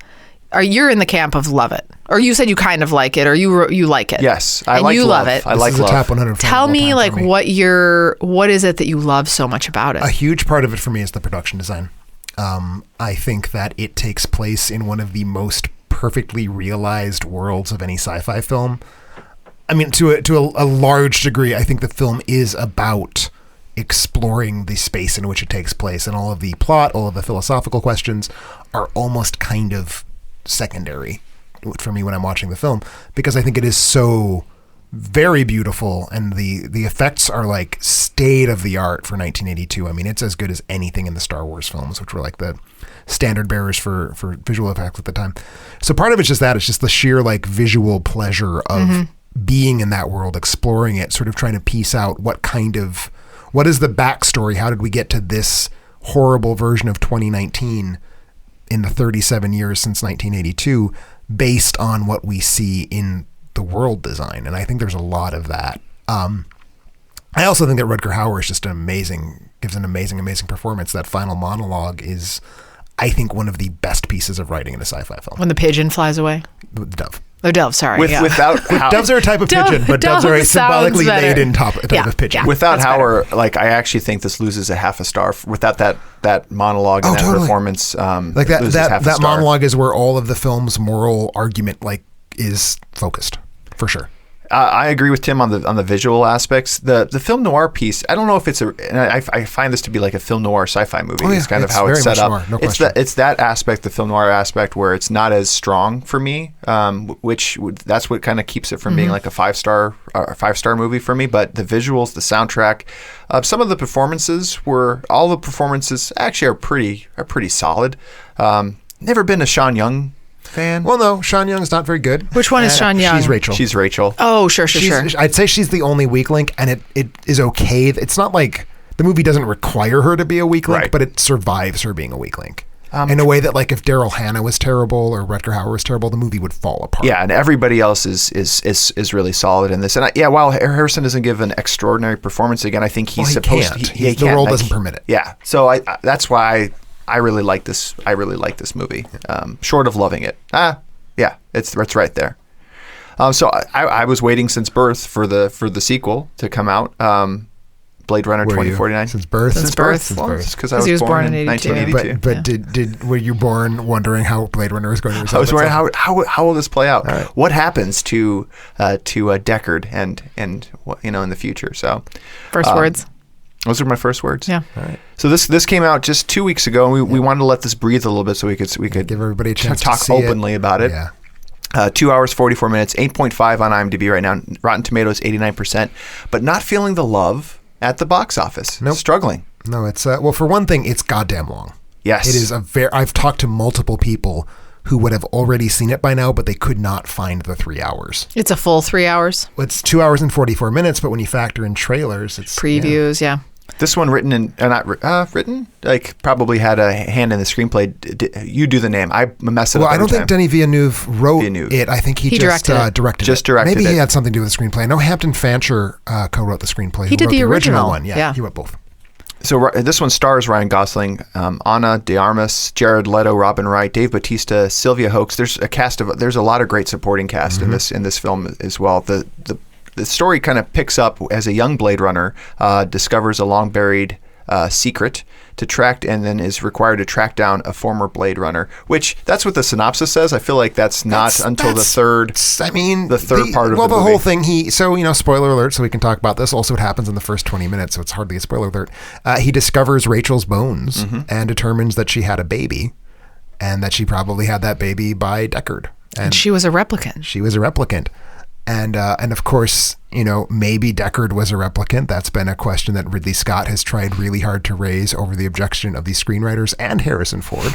You're in the camp of love it, or you said you kind of like it, or you like it? Yes, I like love it. I like love. Top 100. Tell me, like, what is it that you love so much about it? A huge part of it for me is the production design. I think that it takes place in one of the most perfectly realized worlds of any sci-fi film. I mean, to a large degree, I think the film is about exploring the space in which it takes place, and all of the plot, all of the philosophical questions are almost kind of secondary for me when I'm watching the film, because I think it is so very beautiful, and the effects are like state of the art for 1982. I mean, it's as good as anything in the Star Wars films, which were like the standard bearers for visual effects at the time. So part of it's just that, it's just the sheer like visual pleasure of being in that world, exploring it, sort of trying to piece out what is the backstory? How did we get to this horrible version of 2019 in the 37 years since 1982, based on what we see in the world design? And I think there's a lot of that. I also think that Rutger Hauer is just gives an amazing performance. That final monologue is, I think, one of the best pieces of writing in a sci-fi film. When the pigeon flies away? The dove. Oh, dove, sorry. Doves are a type of pigeon, but doves are a symbolically laden type of pigeon. Without Hauer, like, I actually think this loses a half a star. Without that monologue and that performance, like that monologue is where all of the film's moral argument like is focused, for sure. I agree with Tim on the visual aspects. The film noir piece, I don't know if it's I find this to be like a film noir sci-fi movie. It's kind of how it's set up. Noir, no question. It's that aspect, the film noir aspect, where it's not as strong for me, that's what kind of keeps it from being like a five-star movie for me. But the visuals, the soundtrack, some of the performances all the performances actually are pretty solid. Never been a Sean Young fan. Well, no, Sean Young's not very good. Which one is Sean Young? She's Rachel. Oh, sure. I'd say she's the only weak link, and it is okay. It's not like the movie doesn't require her to be a weak link, but it survives her being a weak link. In a way that, like, if Daryl Hannah was terrible or Rutger Hauer was terrible, the movie would fall apart. Yeah, and everybody else is really solid in this. And while Harrison doesn't give an extraordinary performance, again, I think he's supposed to. The role doesn't permit it. Yeah, so that's why I really like this. I really like this movie. Short of loving it. Yeah, it's right there. So I was waiting since birth for the sequel to come out. Blade Runner 2049. Since birth. Because I was born in 1982. But were you born wondering how Blade Runner was going to resolve? I was wondering how will this play out? Right. What happens to Deckard and in the future? So first words. Those are my first words. Yeah. All right. So this came out just 2 weeks ago, and we wanted to let this breathe a little bit so we could give everybody a chance to talk openly about it. Yeah. 2 hours 44 minutes, 8.5 on IMDb right now. Rotten Tomatoes 89%, but not feeling the love at the box office. Nope. Struggling. No, it's well, for one thing, it's goddamn long. Yes. It is I've talked to multiple people who would have already seen it by now, but they could not find the 3 hours. It's a full 3 hours. It's 2 hours and 44 minutes, but when you factor in trailers, it's Previews, yeah. This one written, like probably had a hand in the screenplay. You do the name. I mess it up. Well, I don't think Denis Villeneuve wrote Villeneuve. it. I think he just directed Just it. directed Maybe it. he had something to do with the screenplay. I know Hampton Fancher co-wrote the screenplay. He did wrote the original one. Yeah, he wrote both. So this one stars Ryan Gosling, Ana de Armas, Jared Leto, Robin Wright, Dave Bautista, Sylvia Hoeks. There's a lot of great supporting cast in this film as well. The story kind of picks up as a young Blade Runner discovers a long buried secret to track, and then is required to track down a former Blade Runner, which that's what the synopsis says. I feel like that's until the third. I mean, the third part of the movie. Well, the whole thing. Spoiler alert. So we can talk about this. Also, it happens in the first 20 minutes, so it's hardly a spoiler alert. He discovers Rachel's bones and determines that she had a baby, and that she probably had that baby by Deckard. And she was a replicant. She was a replicant. And of course, maybe Deckard was a replicant. That's been a question that Ridley Scott has tried really hard to raise over the objection of the screenwriters and Harrison Ford.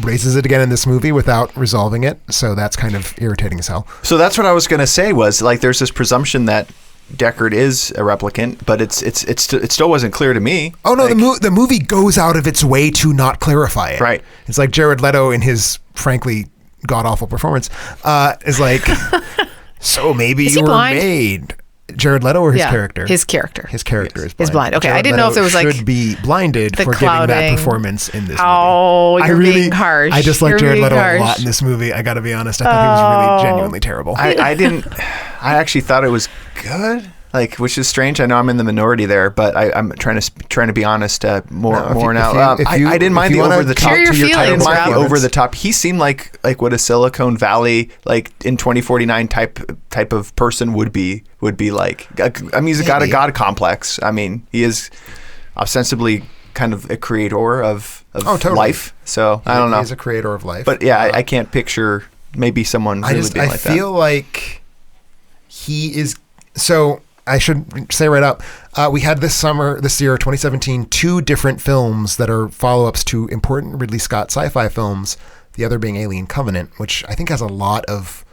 Raises it again in this movie without resolving it. So that's kind of irritating as hell. So that's what I was going to say was, like, there's this presumption that Deckard is a replicant, but it still wasn't clear to me. Oh no, the movie goes out of its way to not clarify it. Right. It's like Jared Leto in his frankly god-awful performance is like... So maybe you were blind? made. Jared Leto or his character? His character. His character is blind. Okay, Jared I didn't know if there was like should be blinded for clouding. giving that performance in this movie. Oh, you're being harsh. I just like Jared Leto a lot in this movie. I got to be honest. I thought he was really genuinely terrible. I actually thought it was good. Like, which is strange. I know I'm in the minority there, but I'm trying to be honest more now. I didn't mind the over the top. Share your feelings, I didn't mind Rob. the over the top. He seemed like what a Silicon Valley, like in 2049 type of person would be like. I mean, he's got a god complex. I mean, he is ostensibly kind of a creator of totally. life. So I don't know. He's a creator of life. But yeah, I can't picture maybe someone really being like that. I feel like he is so. I should say right up, we had this year, 2017, 2 different films that are follow-ups to important Ridley Scott sci-fi films, the other being Alien Covenant, which I think has a lot of,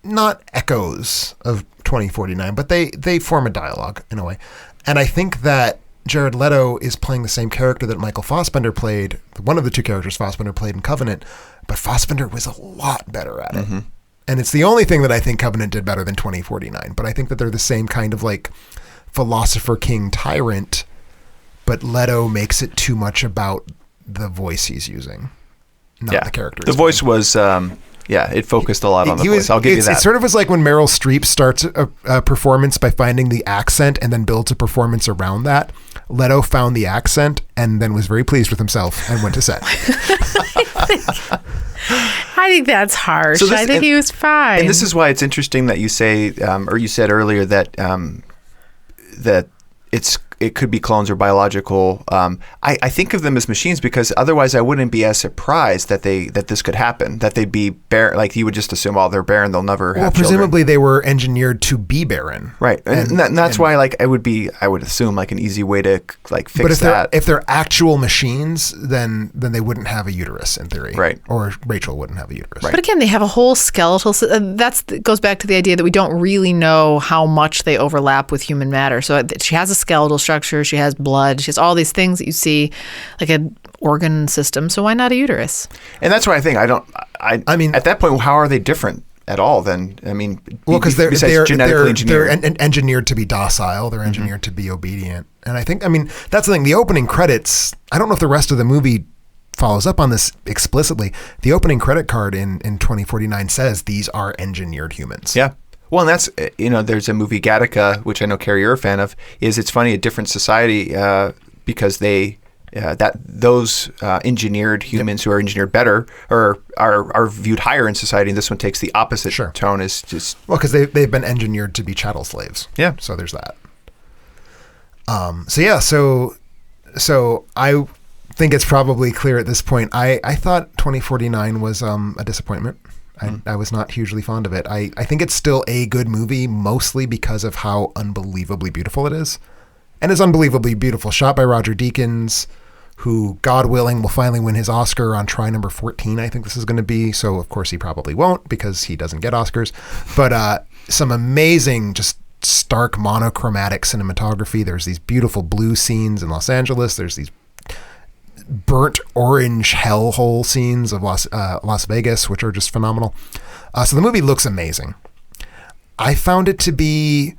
not echoes of 2049, but they form a dialogue in a way. And I think that Jared Leto is playing the same character that Michael Fassbender played, one of the 2 characters Fassbender played in Covenant, but Fassbender was a lot better at it. Mm-hmm. And it's the only thing that I think Covenant did better than 2049. But I think that they're the same kind of like philosopher king tyrant, but Leto makes it too much about the voice he's using, not the character. The voice was, it focused a lot on the voice. I'll give you that. It sort of was like when Meryl Streep starts a performance by finding the accent and then builds a performance around that. Leto found the accent and then was very pleased with himself and went to set. I think that's harsh. I think he was fine. And this is why it's interesting that you say, or you said earlier that that it could be clones or biological. I think of them as machines because otherwise I wouldn't be as surprised that this could happen. That they'd be barren. Like you would just assume, they're barren. They'll never have children. Presumably they were engineered to be barren, right? And that's why, like, I would assume like an easy way to like fix that. But if they're actual machines, then they wouldn't have a uterus in theory, right? Or Rachel wouldn't have a uterus. Right. But again, they have a whole skeletal. That goes back to the idea that we don't really know how much they overlap with human matter. So she has a skeletal structure. She has blood. She has all these things that you see, like an organ system. So why not a uterus? And that's why I think I mean, at that point, how are they different at all? Then because they're genetically engineered. They're engineered to be docile. They're engineered to be obedient. And I think, that's the thing. The opening credits. I don't know if the rest of the movie follows up on this explicitly. The opening credit card in 2049 says these are engineered humans. Yeah. Well, and that's, there's a movie, Gattaca, which I know, Carrie, you're a fan of, it's funny, a different society because those engineered humans who are engineered better are viewed higher in society, and this one takes the opposite tone. Is just... Well, because they've been engineered to be chattel slaves. Yeah. So there's that. So I think it's probably clear at this point. I thought 2049 was a disappointment. I was not hugely fond of it. I think it's still a good movie, mostly because of how unbelievably beautiful it is. And it's unbelievably beautiful. Shot by Roger Deakins, who, God willing, will finally win his Oscar on try number 14, I think this is going to be. So, of course, he probably won't because he doesn't get Oscars. But some amazing, just stark monochromatic cinematography. There's these beautiful blue scenes in Los Angeles. There's these burnt orange hellhole scenes of Las Vegas, which are just phenomenal. So the movie looks amazing. I found it to be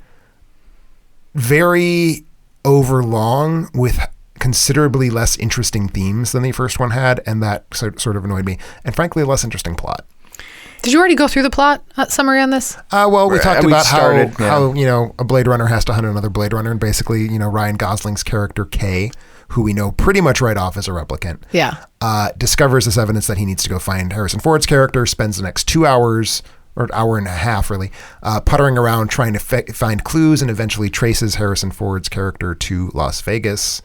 very overlong with considerably less interesting themes than the first one had, and that sort of annoyed me. And frankly, a less interesting plot. Did you already go through the plot summary on this? Well, we talked about how yeah. how a Blade Runner has to hunt another Blade Runner, and basically, Ryan Gosling's character Kay, who we know pretty much right off as a replicant, discovers this evidence that he needs to go find Harrison Ford's character, spends the next 2 hours, or hour and a half really, puttering around trying to find clues, and eventually traces Harrison Ford's character to Las Vegas,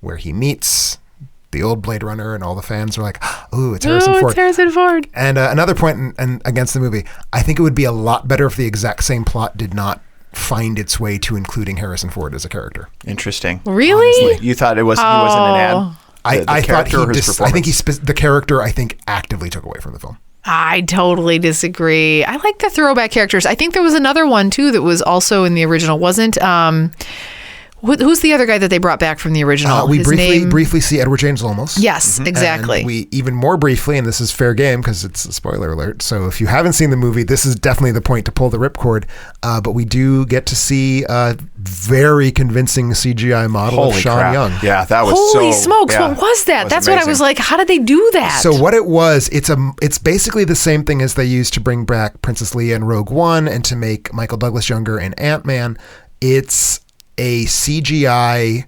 where he meets the old Blade Runner, and all the fans are like, "Oh, it's Harrison Ford." It's Harrison Ford. And another point against the movie, I think it would be a lot better if the exact same plot did not find its way to including Harrison Ford as a character. Interesting. Really? Honestly. You thought he wasn't an ad? I thought the character actively took away from the film. I totally disagree. I like the throwback characters. I think there was another one too that was also in the original. Wasn't who's the other guy that they brought back from the original? We briefly see Edward James Olmos. Yes, exactly. And we even more briefly, and this is fair game because it's a spoiler alert. So if you haven't seen the movie, this is definitely the point to pull the ripcord. But we do get to see a very convincing CGI model of Sean Young. Yeah, that was Holy smokes! Yeah, what was that? That's amazing. what I was like. How did they do that? So what it was, it's basically the same thing as they used to bring back Princess Leia in Rogue One and to make Michael Douglas younger in Ant-Man. It's a CGI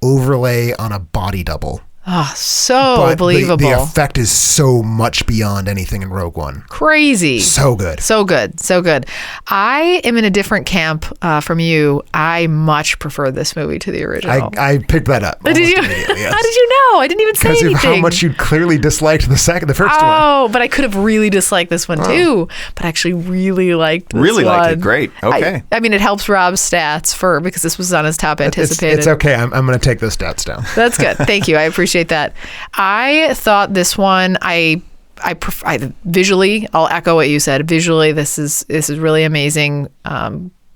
overlay on a body double. Oh, so believable. The effect is so much beyond anything in Rogue One. Crazy. So good. So good. So good. I am in a different camp from you. I much prefer this movie to the original. I picked that up. Did you? Yes. How did you know? I didn't even say anything. Because of how much you clearly disliked the first one. Oh, but I could have really disliked this one too. But I actually really liked this one. Liked it. Great. Okay. I mean, it helps Rob's stats because this was on his top anticipated. It's okay. I'm going to take those stats down. That's good. Thank you. I appreciate that. I thought this one, I visually, I'll echo what you said. Visually, this is really amazing.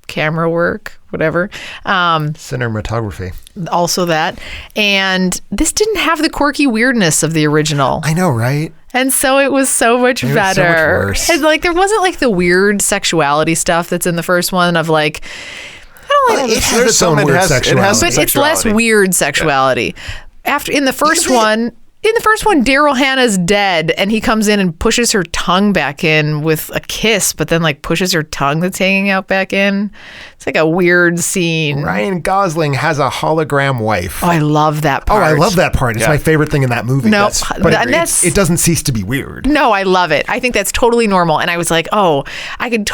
Camera work, whatever. Cinematography. Also that. And this didn't have the quirky weirdness of the original. I know, right? And so it was so much better. Was so much worse. And there wasn't the weird sexuality stuff that's in the first one of I don't like it has its own weird sexuality. But it's less weird sexuality. In the first one, Daryl Hannah's dead, and he comes in and pushes her tongue back in with a kiss, but then pushes her tongue that's hanging out back in. It's a weird scene. Ryan Gosling has a hologram wife. Oh, I love that part. Oh, I love that part. It's my favorite thing in that movie. No, it doesn't cease to be weird. No, I love it. I think that's totally normal. And I was like, oh, when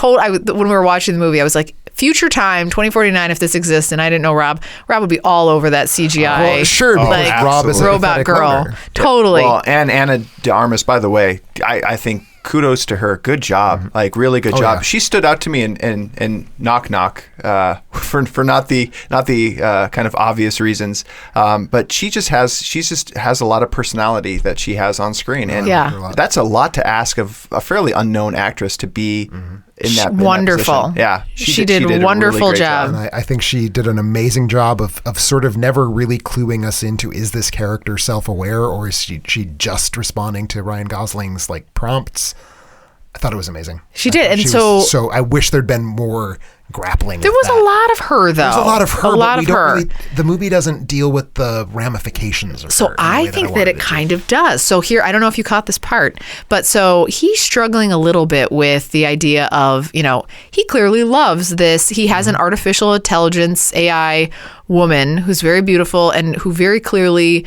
we were watching the movie, I was like, future time, 2049, if this exists, and I didn't know Rob would be all over that CGI. Well, sure, because Rob is a robot girl. Owner. Totally. Well, and Ana de Armas, by the way, I think kudos to her. Good job. Really good job. Yeah. She stood out to me in Knock Knock for not the kind of obvious reasons. But she just has a lot of personality that she has on screen. And that's a lot to ask of a fairly unknown actress to be in that wonderful. She did a wonderful really great job. And I think she did an amazing job of sort of never really cluing us into, is this character self-aware or is she just responding to Ryan Gosling's prompts? I thought it was amazing. She did. And so I wish there'd been more grappling. There was a lot of her, though. There's a lot of her. A lot of her. The movie doesn't deal with the ramifications of so her. I think that it kind of does. So here, I don't know if you caught this part, but so he's struggling a little bit with the idea of, he clearly loves this. He has an artificial intelligence AI woman who's very beautiful and who very clearly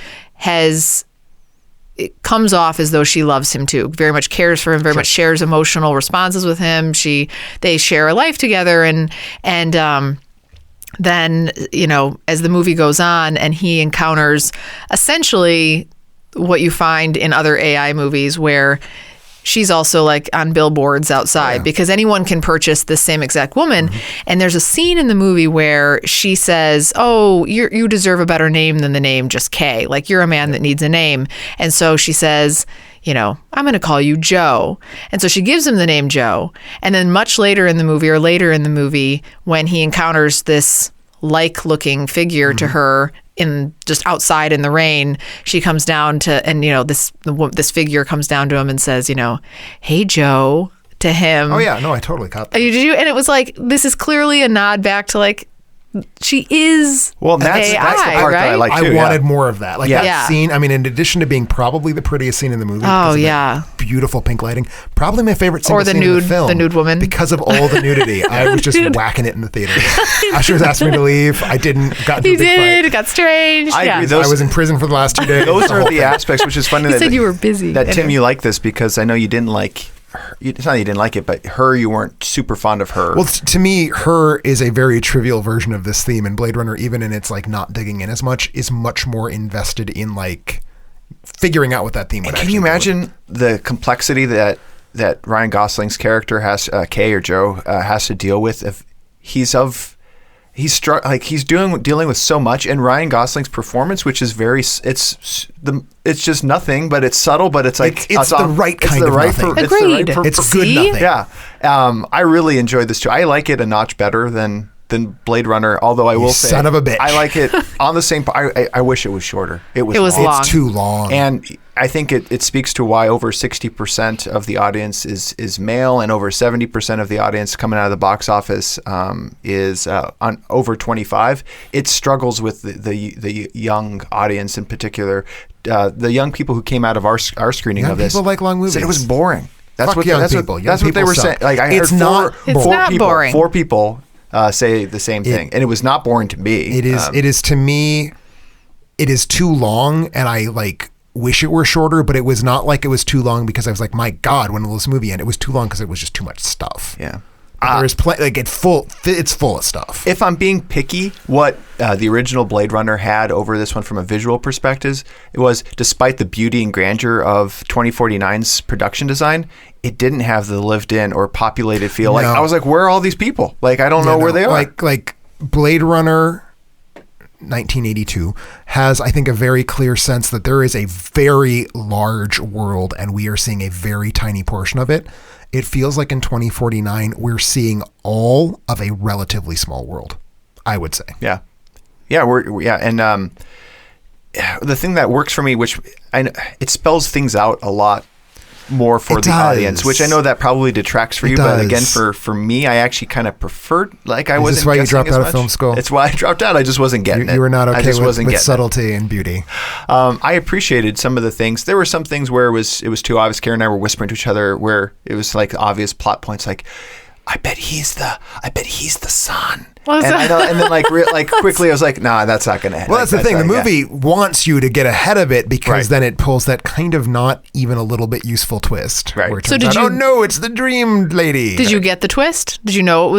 it comes off as though she loves him too, very much cares for him, very much shares emotional responses with him. They share a life together, and then as the movie goes on, and he encounters essentially what you find in other AI movies, where she's also like on billboards outside because anyone can purchase the same exact woman. And there's a scene in the movie where she says, "Oh, you deserve a better name than the name just Kay. Like you're a man that needs a name." And so she says, "I'm going to call you Joe." And so she gives him the name Joe. And then much later in the movie, when he encounters this like-looking figure to her in just outside in the rain, she comes down to, and this figure comes down to him and says, "Hey Joe," to him. Oh yeah, no, I totally caught that. Did you? And it was like, this is clearly a nod back to like, she is that's AI, the part right? that I like too. I wanted more of that. Like Yeah. that scene, I mean, in addition to being probably the prettiest scene in the movie. Oh, because of yeah. the beautiful pink lighting. Probably my favorite Or single the scene in nude- the film. the nude woman. Because of all the nudity. I was just whacking it in the theater. Ushers asked me to leave. I didn't. Got into He a big did. fight. It got strange. I agree. I was in prison for the last 2 days. Those are whole the thing. aspects, which is funny. You said you were busy. That Tim, Anyway. you like this because I know you didn't like. It's not that you didn't like it, but you weren't super fond of her. Well, to me, her is a very trivial version of this theme, and Blade Runner, even in its like not digging in as much, is much more invested in like figuring out what that theme would. Can you imagine the complexity that Ryan Gosling's character has, Kay or Joe, has to deal with if he's dealing with so much, and Ryan Gosling's performance, which is it's just nothing, but it's subtle, but it's like it's the right kind of nothing. Agreed. It's good See? nothing. Yeah, I really enjoyed this too. I like it a notch better than Blade Runner, although I will say, son of a bitch. I like it on the same. I wish it was shorter. It was long. It's too long. and I think it speaks to why over 60% of the audience is male, and over 70% of the audience coming out of the box office is on over 25. It struggles with the young audience in particular. The young people who came out of our screening Young of this people like long movies. said it was boring. That's Fuck what young that's people. what, Young that's what they people were suck. saying. Like I It's heard not four boring. people, boring. four people say the same thing, and it was not boring to me. It is to me, it is too long, and I like wish it were shorter, but it was not like it was too long because I was like, my God, when will this movie end? It was too long because it was just too much stuff. Yeah. But there's it's full of stuff. If I'm being picky, what the original Blade Runner had over this one from a visual perspective, it was, despite the beauty and grandeur of 2049's production design, it didn't have the lived-in or populated feel. Like No. I was like, where are all these people? Like I don't know where they are. Like Blade Runner 1982 has, I think, a very clear sense that there is a very large world and we are seeing a very tiny portion of it. It feels like in 2049 we're seeing all of a relatively small world, I would say. Yeah, and the thing that works for me, which it spells things out a lot more for It the does. audience, which I know that probably detracts for It you, but does. again, for me, I actually kind of preferred, like I Is wasn't this why you guessing dropped as out of much. film school? It's why I dropped out. I just wasn't getting it. You were not I okay just with wasn't getting it. subtlety and beauty. I appreciated some of the things. There were some things where it was too obvious. Karen and I were whispering to each other where it was like obvious plot points, like, I bet he's the son. What was And, that? and then like quickly I was like, nah, that's not gonna. Well, that's the thing. The movie wants you to get ahead of it because Right. then it pulls that kind of not even a little bit useful twist. Right. Where it So turns did out, you- oh no, it's the dream lady. Did you get the twist? Did you know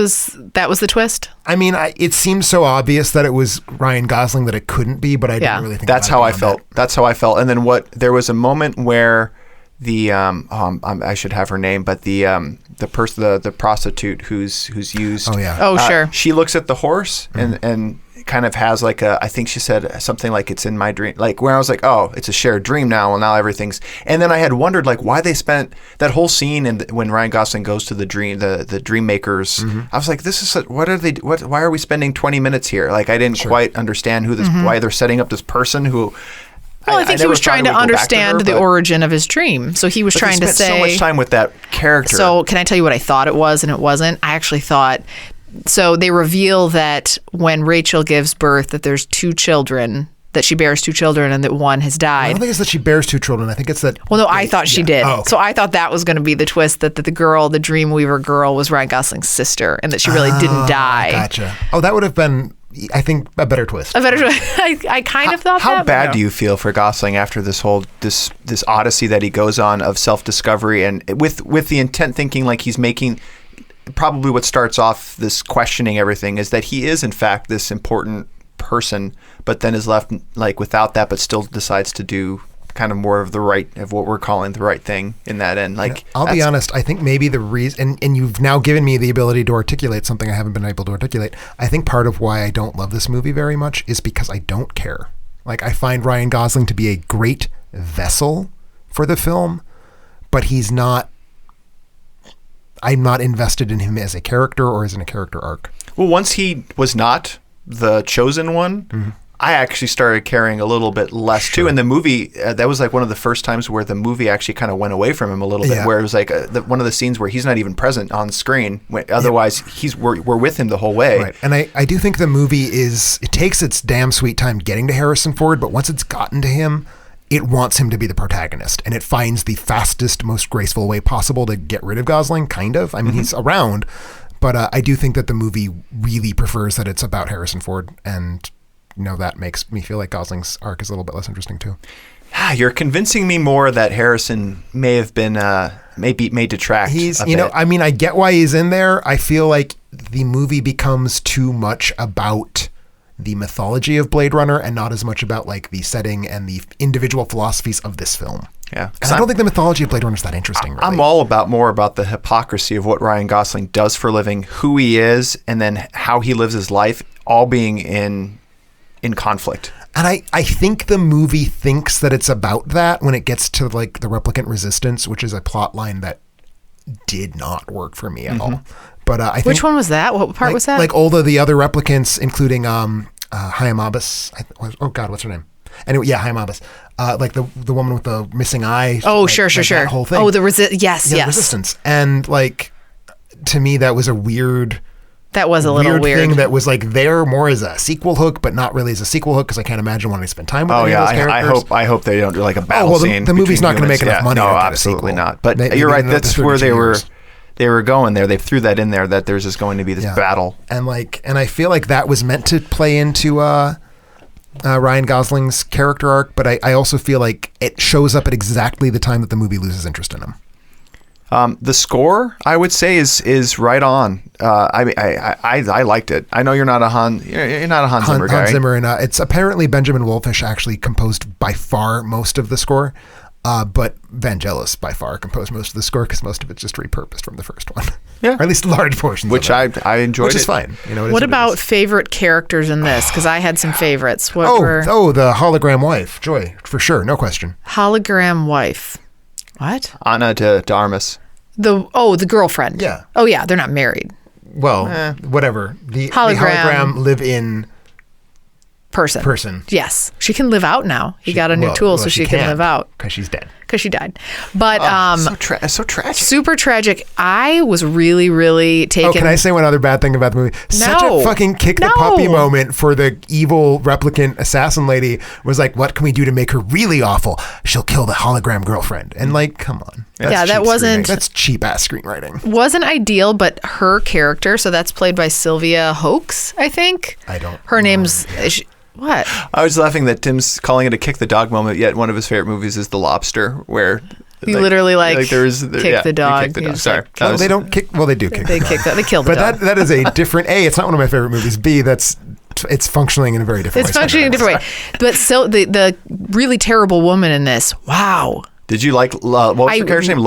that was the twist? I mean, it seemed so obvious that it was Ryan Gosling that it couldn't be, but I Yeah. didn't really think That's about how it I beyond felt. that. That's how I felt. And then there was a moment where the I should have her name, but the prostitute who's used. Oh yeah. Oh, sure. She looks at the horse and kind of has like I think she said something like, it's in my dream, like where I was like, oh, it's a shared dream now. Well, now everything's. And then I had wondered like why they spent that whole scene, and when Ryan Gosling goes to the dream makers, I was like, this is what are they? Why are we spending 20 minutes here? Like I didn't quite understand who this, why they're setting up this person who. Well, I think he never was thought trying it to would go back understand her, the but- origin of his dream. So he was but they trying to spent say so much time with that character. So can I tell you what I thought it was and it wasn't? I actually thought, so they reveal that when Rachel gives birth that there's two children, that she bears two children and that one has I died. don't think it's that she bears two children. I think it's that. Well, no, I thought she did. Oh, okay. So I thought that was going to be the twist, that the Dreamweaver girl was Ryan Gosling's sister and that she really didn't die. Gotcha. Oh, that would have been, I think, a better twist. A better I kind of thought How that. bad do you feel for Gosling after this whole this odyssey that he goes on of self-discovery, and with the intent thinking like he's making probably what starts off this questioning everything is that he is in fact this important person, but then is left like without that, but still decides to do kind of more of what we're calling the right thing in that end. Like, I'll be honest, I think maybe the reason, and you've now given me the ability to articulate something I haven't been able to articulate. I think part of why I don't love this movie very much is because I don't care. Like, I find Ryan Gosling to be a great vessel for the film, but I'm not invested in him as a character or as in a character arc. Well, once he was not the chosen one, I actually started caring a little bit less too. And the movie, that was like one of the first times where the movie actually kind of went away from him a little bit, where it was like one of the scenes where he's not even present on screen. Otherwise, we're with him the whole way. Right. And I do think the movie it takes its damn sweet time getting to Harrison Ford, but once it's gotten to him, it wants him to be the protagonist, and it finds the fastest, most graceful way possible to get rid of Gosling, kind of. I mean, he's around, but I do think that the movie really prefers that it's about Harrison Ford, and that makes me feel like Gosling's arc is a little bit less interesting too. You're convincing me more that Harrison may have been may detract. He's, a bit. I mean, I get why he's in there. I feel like the movie becomes too much about the mythology of Blade Runner and not as much about like the setting and the individual philosophies of this film. Yeah. And I don't think the mythology of Blade Runner is that interesting, really. I'm all more about the hypocrisy of what Ryan Gosling does for a living, who he is, and then how he lives his life, all being in conflict. And I think the movie thinks that it's about that when it gets to like the replicant resistance, which is a plot line that did not work for me at all. But I think, which one was that? What part was that? Like all the other replicants, including Hayamabis. Oh God, what's her name? Anyway, yeah, Hayamabis. Like the woman with the missing eye. Oh, like, sure. That whole thing. Oh, the yes. Resistance. And like, to me, that was a weird. That was a little weird thing that was like there more as a sequel hook, but not really as a sequel hook because I can't imagine wanting to spend time with any of those characters. I hope they don't do like a battle scene. The movie's not going to make enough money. No, to absolutely not. But you're right. That's where they were going there. They threw that in there that there's just going to be this battle. And I feel like that was meant to play into Ryan Gosling's character arc, but I also feel like it shows up at exactly the time that the movie loses interest in him. The score, I would say, is right on. I liked it. I know you're not a Hans Zimmer guy. Hans Zimmer, and it's apparently Benjamin Wolfish actually composed by far most of the score. But Vangelis by far composed most of the score because most of it's just repurposed from the first one. Yeah. Or at least large portions which of it. I enjoyed. Which is fine. What about favorite characters in this? Because I had some favorites. The hologram wife. Joy, for sure. No question. Hologram wife. What? Ana de Armas. The girlfriend. Yeah. Oh, yeah. They're not married. Well, whatever. The hologram live-in person. Yes. She can live out now. He got a new tool so she can live out. Because she's dead. Because she died. But so tragic. Super tragic. I was really, really taken. Oh, can I say one other bad thing about the movie? Such a fucking kick the puppy moment for the evil replicant assassin lady was like, what can we do to make her really awful? She'll kill the hologram girlfriend. And like, come on. That's cheap ass screenwriting. Wasn't ideal, but her character, so that's played by Sylvia Hoeks, I think. Her name's... What? I was laughing that Tim's calling it a kick the dog moment, yet one of his favorite movies is The Lobster, where you literally kick the dog. Sorry. They don't kick. Well, they do kick. They kick that. They kill the dog. But that is a different. A, it's not one of my favorite movies. B, it's functioning in a very different way. It's functioning in a different way. But so the really terrible woman in this. Wow. Did you like? What was the character's name?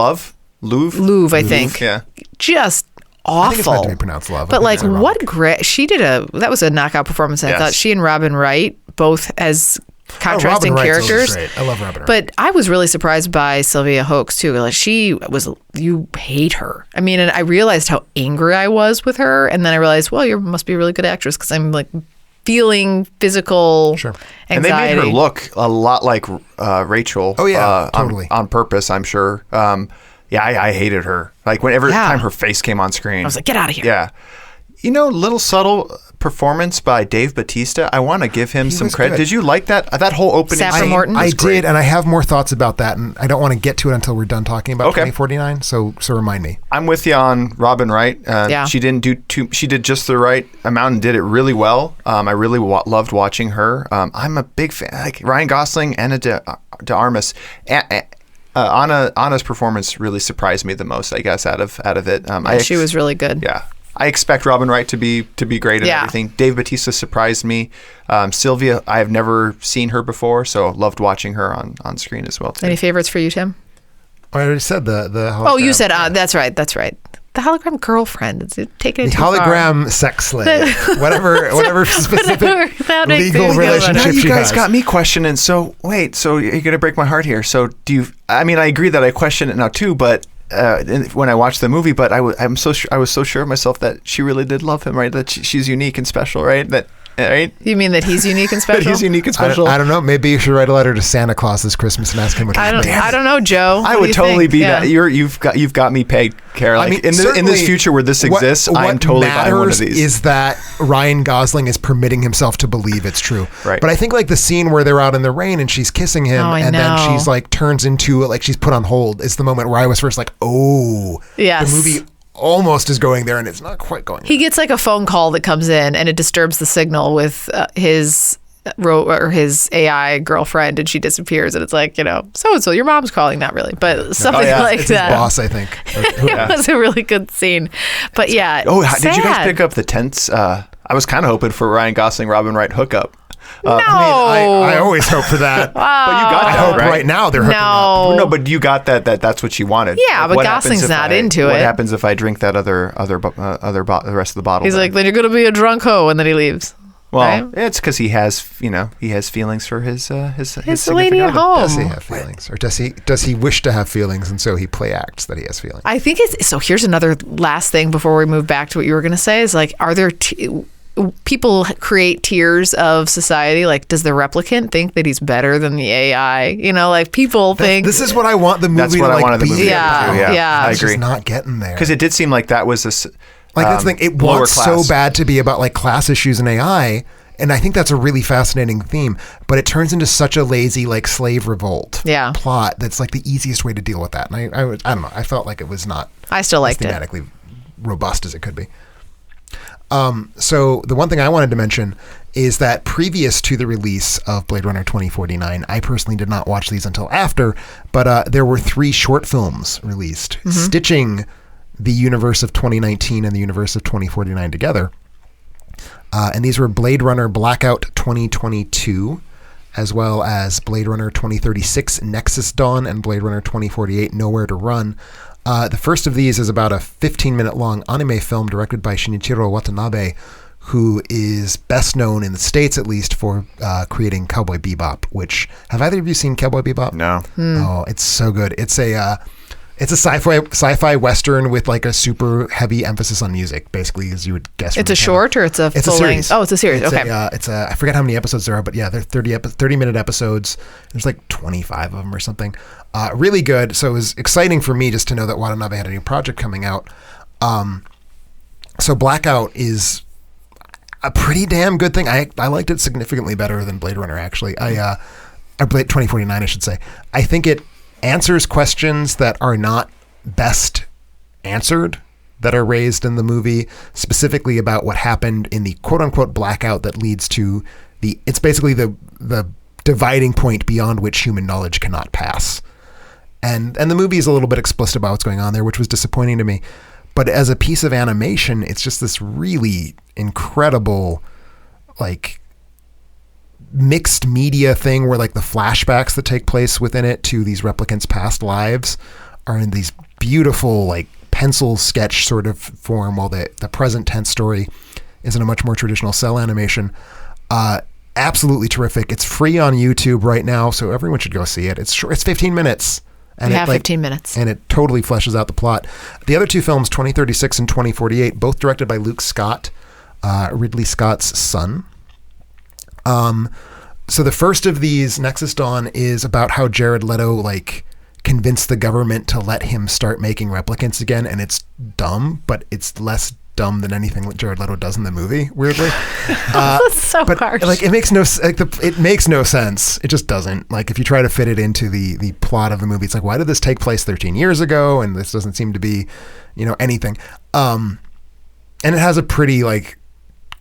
Louvre, I think. Yeah. Just awful. I think it's meant to be pronounced love. But like, what great! She did that was a knockout performance. I thought she and Robin Wright both as contrasting characters. Great. I love Robin Wright. But I was really surprised by Sylvia Hoeks too. Like you hate her. I mean, and I realized how angry I was with her, and then I realized, well, you must be a really good actress because I'm like feeling physical anxiety. And they made her look a lot like Rachel. Oh yeah, totally on purpose. I'm sure. I hated her. Like whenever time her face came on screen, I was like, get out of here. Yeah. Little subtle performance by Dave Bautista. I want to give him some credit. Good. Did you like that whole opening? Saffron Morton? I did, and I have more thoughts about that, and I don't want to get to it until we're done talking about 2049. So remind me. I'm with you on Robin Wright. She didn't do she did just the right amount and did it really well. I really loved watching her. I'm a big fan. Like Ryan Gosling, Ana de Armas. Anna's performance really surprised me the most, I guess, out of it. She was really good. Yeah. I expect Robin Wright to be great at everything. Dave Bautista surprised me. Sylvia, I have never seen her before, so loved watching her on screen as well too. Any favorites for you, Tim? I already said the hologram. Oh, you said that's right. The hologram girlfriend. It's taking it the too hologram sex slave. whatever specific that makes legal me feel relationship Now you she guys has. got me questioning. So wait, so you're gonna break my heart here. So do you? I mean, I agree that I question it now too, but when I watched the movie, but I was so sure of myself that she really did love him, right? That she's unique and special, right? Right? You mean that he's unique and special? That he's unique and special. I don't know. Maybe you should write a letter to Santa Claus this Christmas and ask him what I don't know, Joe. I What do would you totally think? be Yeah. that. You've got me pegged, Kara. I Like, mean, in this future where this exists, I am totally buying one of these. Is that Ryan Gosling is permitting himself to believe it's true. Right. But I think like the scene where they're out in the rain and she's kissing him Oh, I and then know. she's like turns into like she's put on hold is the moment where I was first like, oh, Yes. the movie almost is going there and it's not quite going He gets like a phone call that comes in and it disturbs the signal with his AI girlfriend, and she disappears, and it's like, so your mom's calling. Not really, but something like it's that. his boss, I think. It was a really good scene, but yeah. Oh, did you guys sad. pick up the tense? I was kind of hoping for Ryan Gosling, Robin Wright hookup. No, I always hope for that. But you got I that, hope right? right now they're hooking up. no. No, but you got that's what she wanted. Yeah, but what happens Gosling's if not into What it. happens if I drink that the rest of the bottle? He's then? like, then you're gonna be a drunk hoe, and then he leaves. well, right? it's because he has feelings for his It's the significant lady at other. home. Does he have feelings, or does he wish to have feelings, and so he play acts that he has feelings? I think it's so. Here's another last thing before we move back to what you were going to say is like, are there people create tiers of society? Like, does the replicant think that he's better than the AI? Like people think This is what I want the movie That's to what I like wanted the be movie to do. about. Yeah. I It's agree. just not getting there. Because it did seem like that was that's the thing. It lower wants so class. bad to be about like class issues in AI, and I think that's a really fascinating theme. But it turns into such a lazy like slave revolt plot that's like the easiest way to deal with that. And I don't know. I felt like it was not. I still liked it. thematically robust as it could be. So the one thing I wanted to mention is that previous to the release of Blade Runner 2049, I personally did not watch these until after, but there were 3 short films released, stitching the universe of 2019 and the universe of 2049 together. And these were Blade Runner Blackout 2022, as well as Blade Runner 2036 Nexus Dawn and Blade Runner 2048 Nowhere to Run. The first of these is about a 15-minute long anime film directed by Shinichiro Watanabe, who is best known in the States, at least, for creating Cowboy Bebop, which, have either of you seen Cowboy Bebop? No. Oh, it's so good. It's a sci-fi western with like a super heavy emphasis on music, basically, as you would guess. It's from a the title. short or it's a It's a full series. length? Oh, it's a series. It's okay. I forget how many episodes there are, but yeah, they're 30-minute episodes. There's like 25 of them or something. Really good. So it was exciting for me just to know that Watanabe had a new project coming out. So Blackout is a pretty damn good thing. I liked it significantly better than Blade Runner, actually. Blade 2049, I should say. I think it answers questions that are not best answered that are raised in the movie, specifically about what happened in the quote-unquote blackout that leads to it's basically the dividing point beyond which human knowledge cannot pass. And the movie is a little bit explicit about what's going on there, which was disappointing to me. But as a piece of animation, it's just this really incredible, like, mixed media thing where like the flashbacks that take place within it to these replicants' past lives are in these beautiful like pencil sketch sort of form, while the present tense story is in a much more traditional cell animation. Absolutely terrific. It's free on YouTube right now, so everyone should go see it. It's 15 minutes. And 15 minutes. And it totally fleshes out the plot. The other 2 films, 2036 and 2048, both directed by Luke Scott, Ridley Scott's son. So the first of these, Nexus Dawn, is about how Jared Leto like convinced the government to let him start making replicants again, and it's dumb, but it's less dumb than anything that Jared Leto does in the movie. Weirdly, That's so but harsh. like it makes no sense. It just doesn't. Like if you try to fit it into the plot of the movie, it's like, why did this take place 13 years ago? And this doesn't seem to be, anything. And it has a pretty like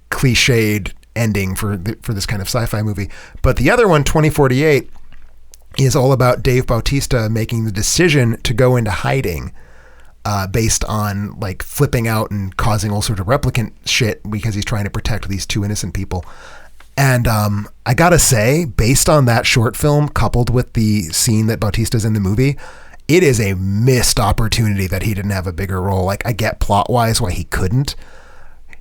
cliched ending for this kind of sci-fi movie. But the other one, 2048, is all about Dave Bautista making the decision to go into hiding based on like flipping out and causing all sorts of replicant shit because he's trying to protect these two innocent people. And I gotta say, based on that short film, coupled with the scene that Bautista's in the movie, it is a missed opportunity that he didn't have a bigger role. Like, I get plot-wise why he couldn't.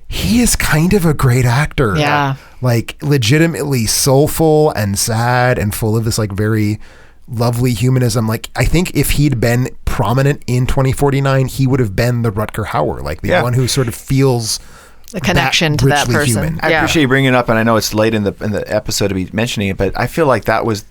He is kind of a great actor. Yeah. Like, legitimately soulful and sad and full of this, like, very lovely humanism. Like, I think if he'd been prominent in 2049, he would have been the Rutger Hauer, like, the one who sort of feels the connection to that richly person. human. I appreciate you bringing it up, and I know it's late in the episode to be mentioning it, but I feel like that was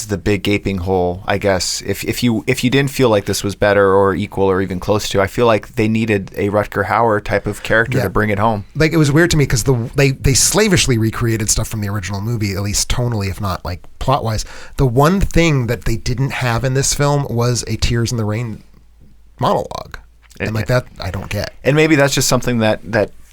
the big gaping hole, I guess. If you didn't feel like this was better or equal or even close to, I feel like they needed a Rutger Hauer type of character to bring it home. Like, it was weird to me because they slavishly recreated stuff from the original movie, at least tonally, if not like plot wise. The one thing that they didn't have in this film was a Tears in the Rain monologue, and like that I don't get. And maybe that's just something that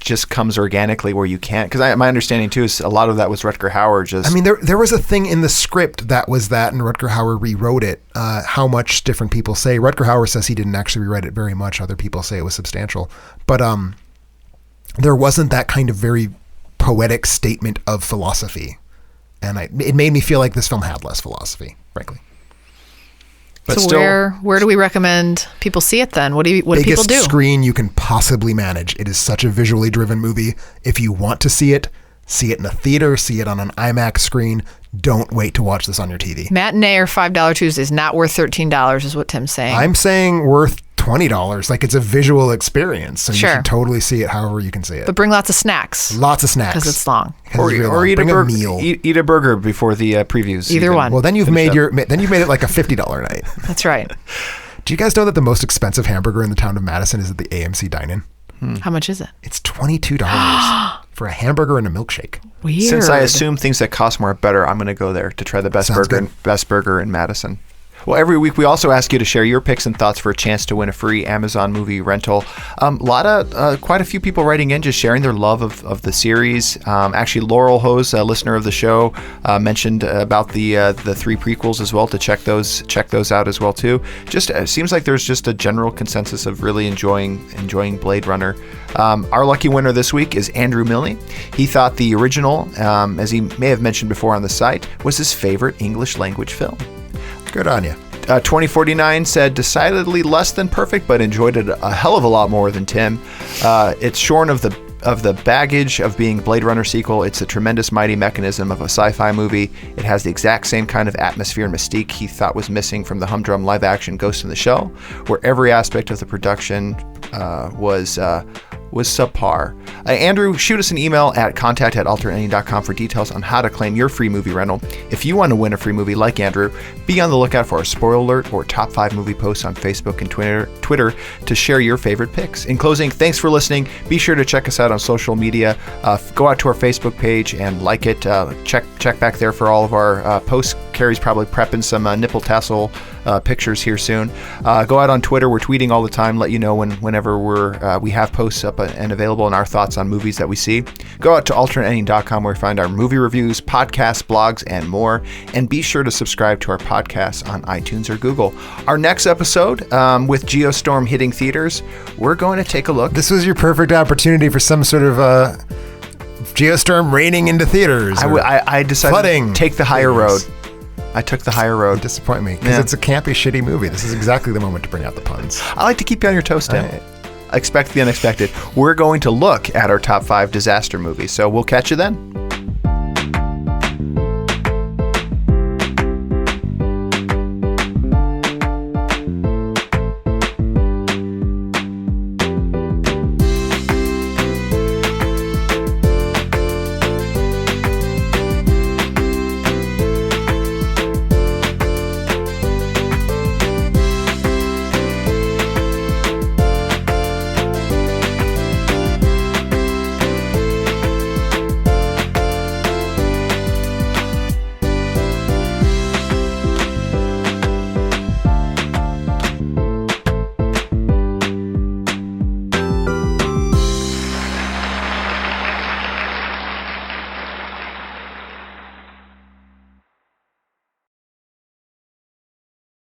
just comes organically where you can't, because my understanding too is a lot of that was Rutger Hauer just... I mean, there was a thing in the script that was that, and Rutger Hauer rewrote it. How much different people say. Rutger Hauer says he didn't actually rewrite it very much. Other people say it was substantial. But there wasn't that kind of very poetic statement of philosophy. And it made me feel like this film had less philosophy, frankly. But so where do we recommend people see it then? What do people do? Biggest screen you can possibly manage. It is such a visually driven movie. If you want to see it in a theater, see it on an IMAX screen. Don't wait to watch this on your TV. Matinee or $5 Tuesdays, not worth $13 is what Tim's saying. I'm saying worth $20. Like, it's a visual experience, so you should totally see it however you can see it. But bring lots of snacks. Lots of snacks. Because it's long. Or eat a meal. Eat a burger before the previews. Either one. Well, then you've made it like a $50 night. That's right. Do you guys know that the most expensive hamburger in the town of Madison is at the AMC Dine-In? How much is it? It's $22 for a hamburger and a milkshake. Weird. Since I assume things that cost more are better, I'm going to go there to try the best burger in Madison. Well, every week we also ask you to share your picks and thoughts for a chance to win a free Amazon movie rental. Quite a few people writing in, just sharing their love of the series. Actually, Laurel Hose, a listener of the show, mentioned about the 3 prequels as well. To check those out as well too. Just it seems like there's just a general consensus of really enjoying Blade Runner. Our lucky winner this week is Andrew Milne. He thought the original, as he may have mentioned before on the site, was his favorite English language film. Good on you. 2049 said decidedly less than perfect, but enjoyed it a hell of a lot more than Tim. It's shorn of the baggage of being Blade Runner sequel. It's a tremendous mighty mechanism of a sci-fi movie. It has the exact same kind of atmosphere and mystique he thought was missing from the humdrum live-action Ghost in the Shell, where every aspect of the production was subpar. Andrew, shoot us an email at contact@alternating.com for details on how to claim your free movie rental. If you want to win a free movie like Andrew, be on the lookout for our spoiler alert or top 5 movie posts on Facebook and Twitter to share your favorite picks. In closing, thanks for listening. Be sure to check us out on social media. Go out to our Facebook page and like it. Check back there for all of our posts. Carrie's probably prepping some nipple tassel pictures here soon. Go out on Twitter. We're tweeting all the time. Let you know whenever we have posts up and available and our thoughts on movies that we see. Go out to alternating.com where you find our movie reviews, podcasts, blogs, and more. And be sure to subscribe to our podcasts on iTunes or Google. Our next episode, with Geostorm hitting theaters, we're going to take a look. This was your perfect opportunity for some sort of Geostorm raining into theaters. I decided to take the higher road. I took the higher road. You disappoint me because it's a campy, shitty movie. This is exactly the moment to bring out the puns. I like to keep you on your toes, Tim. Expect the unexpected. We're going to look at our top 5 disaster movies, so we'll catch you then.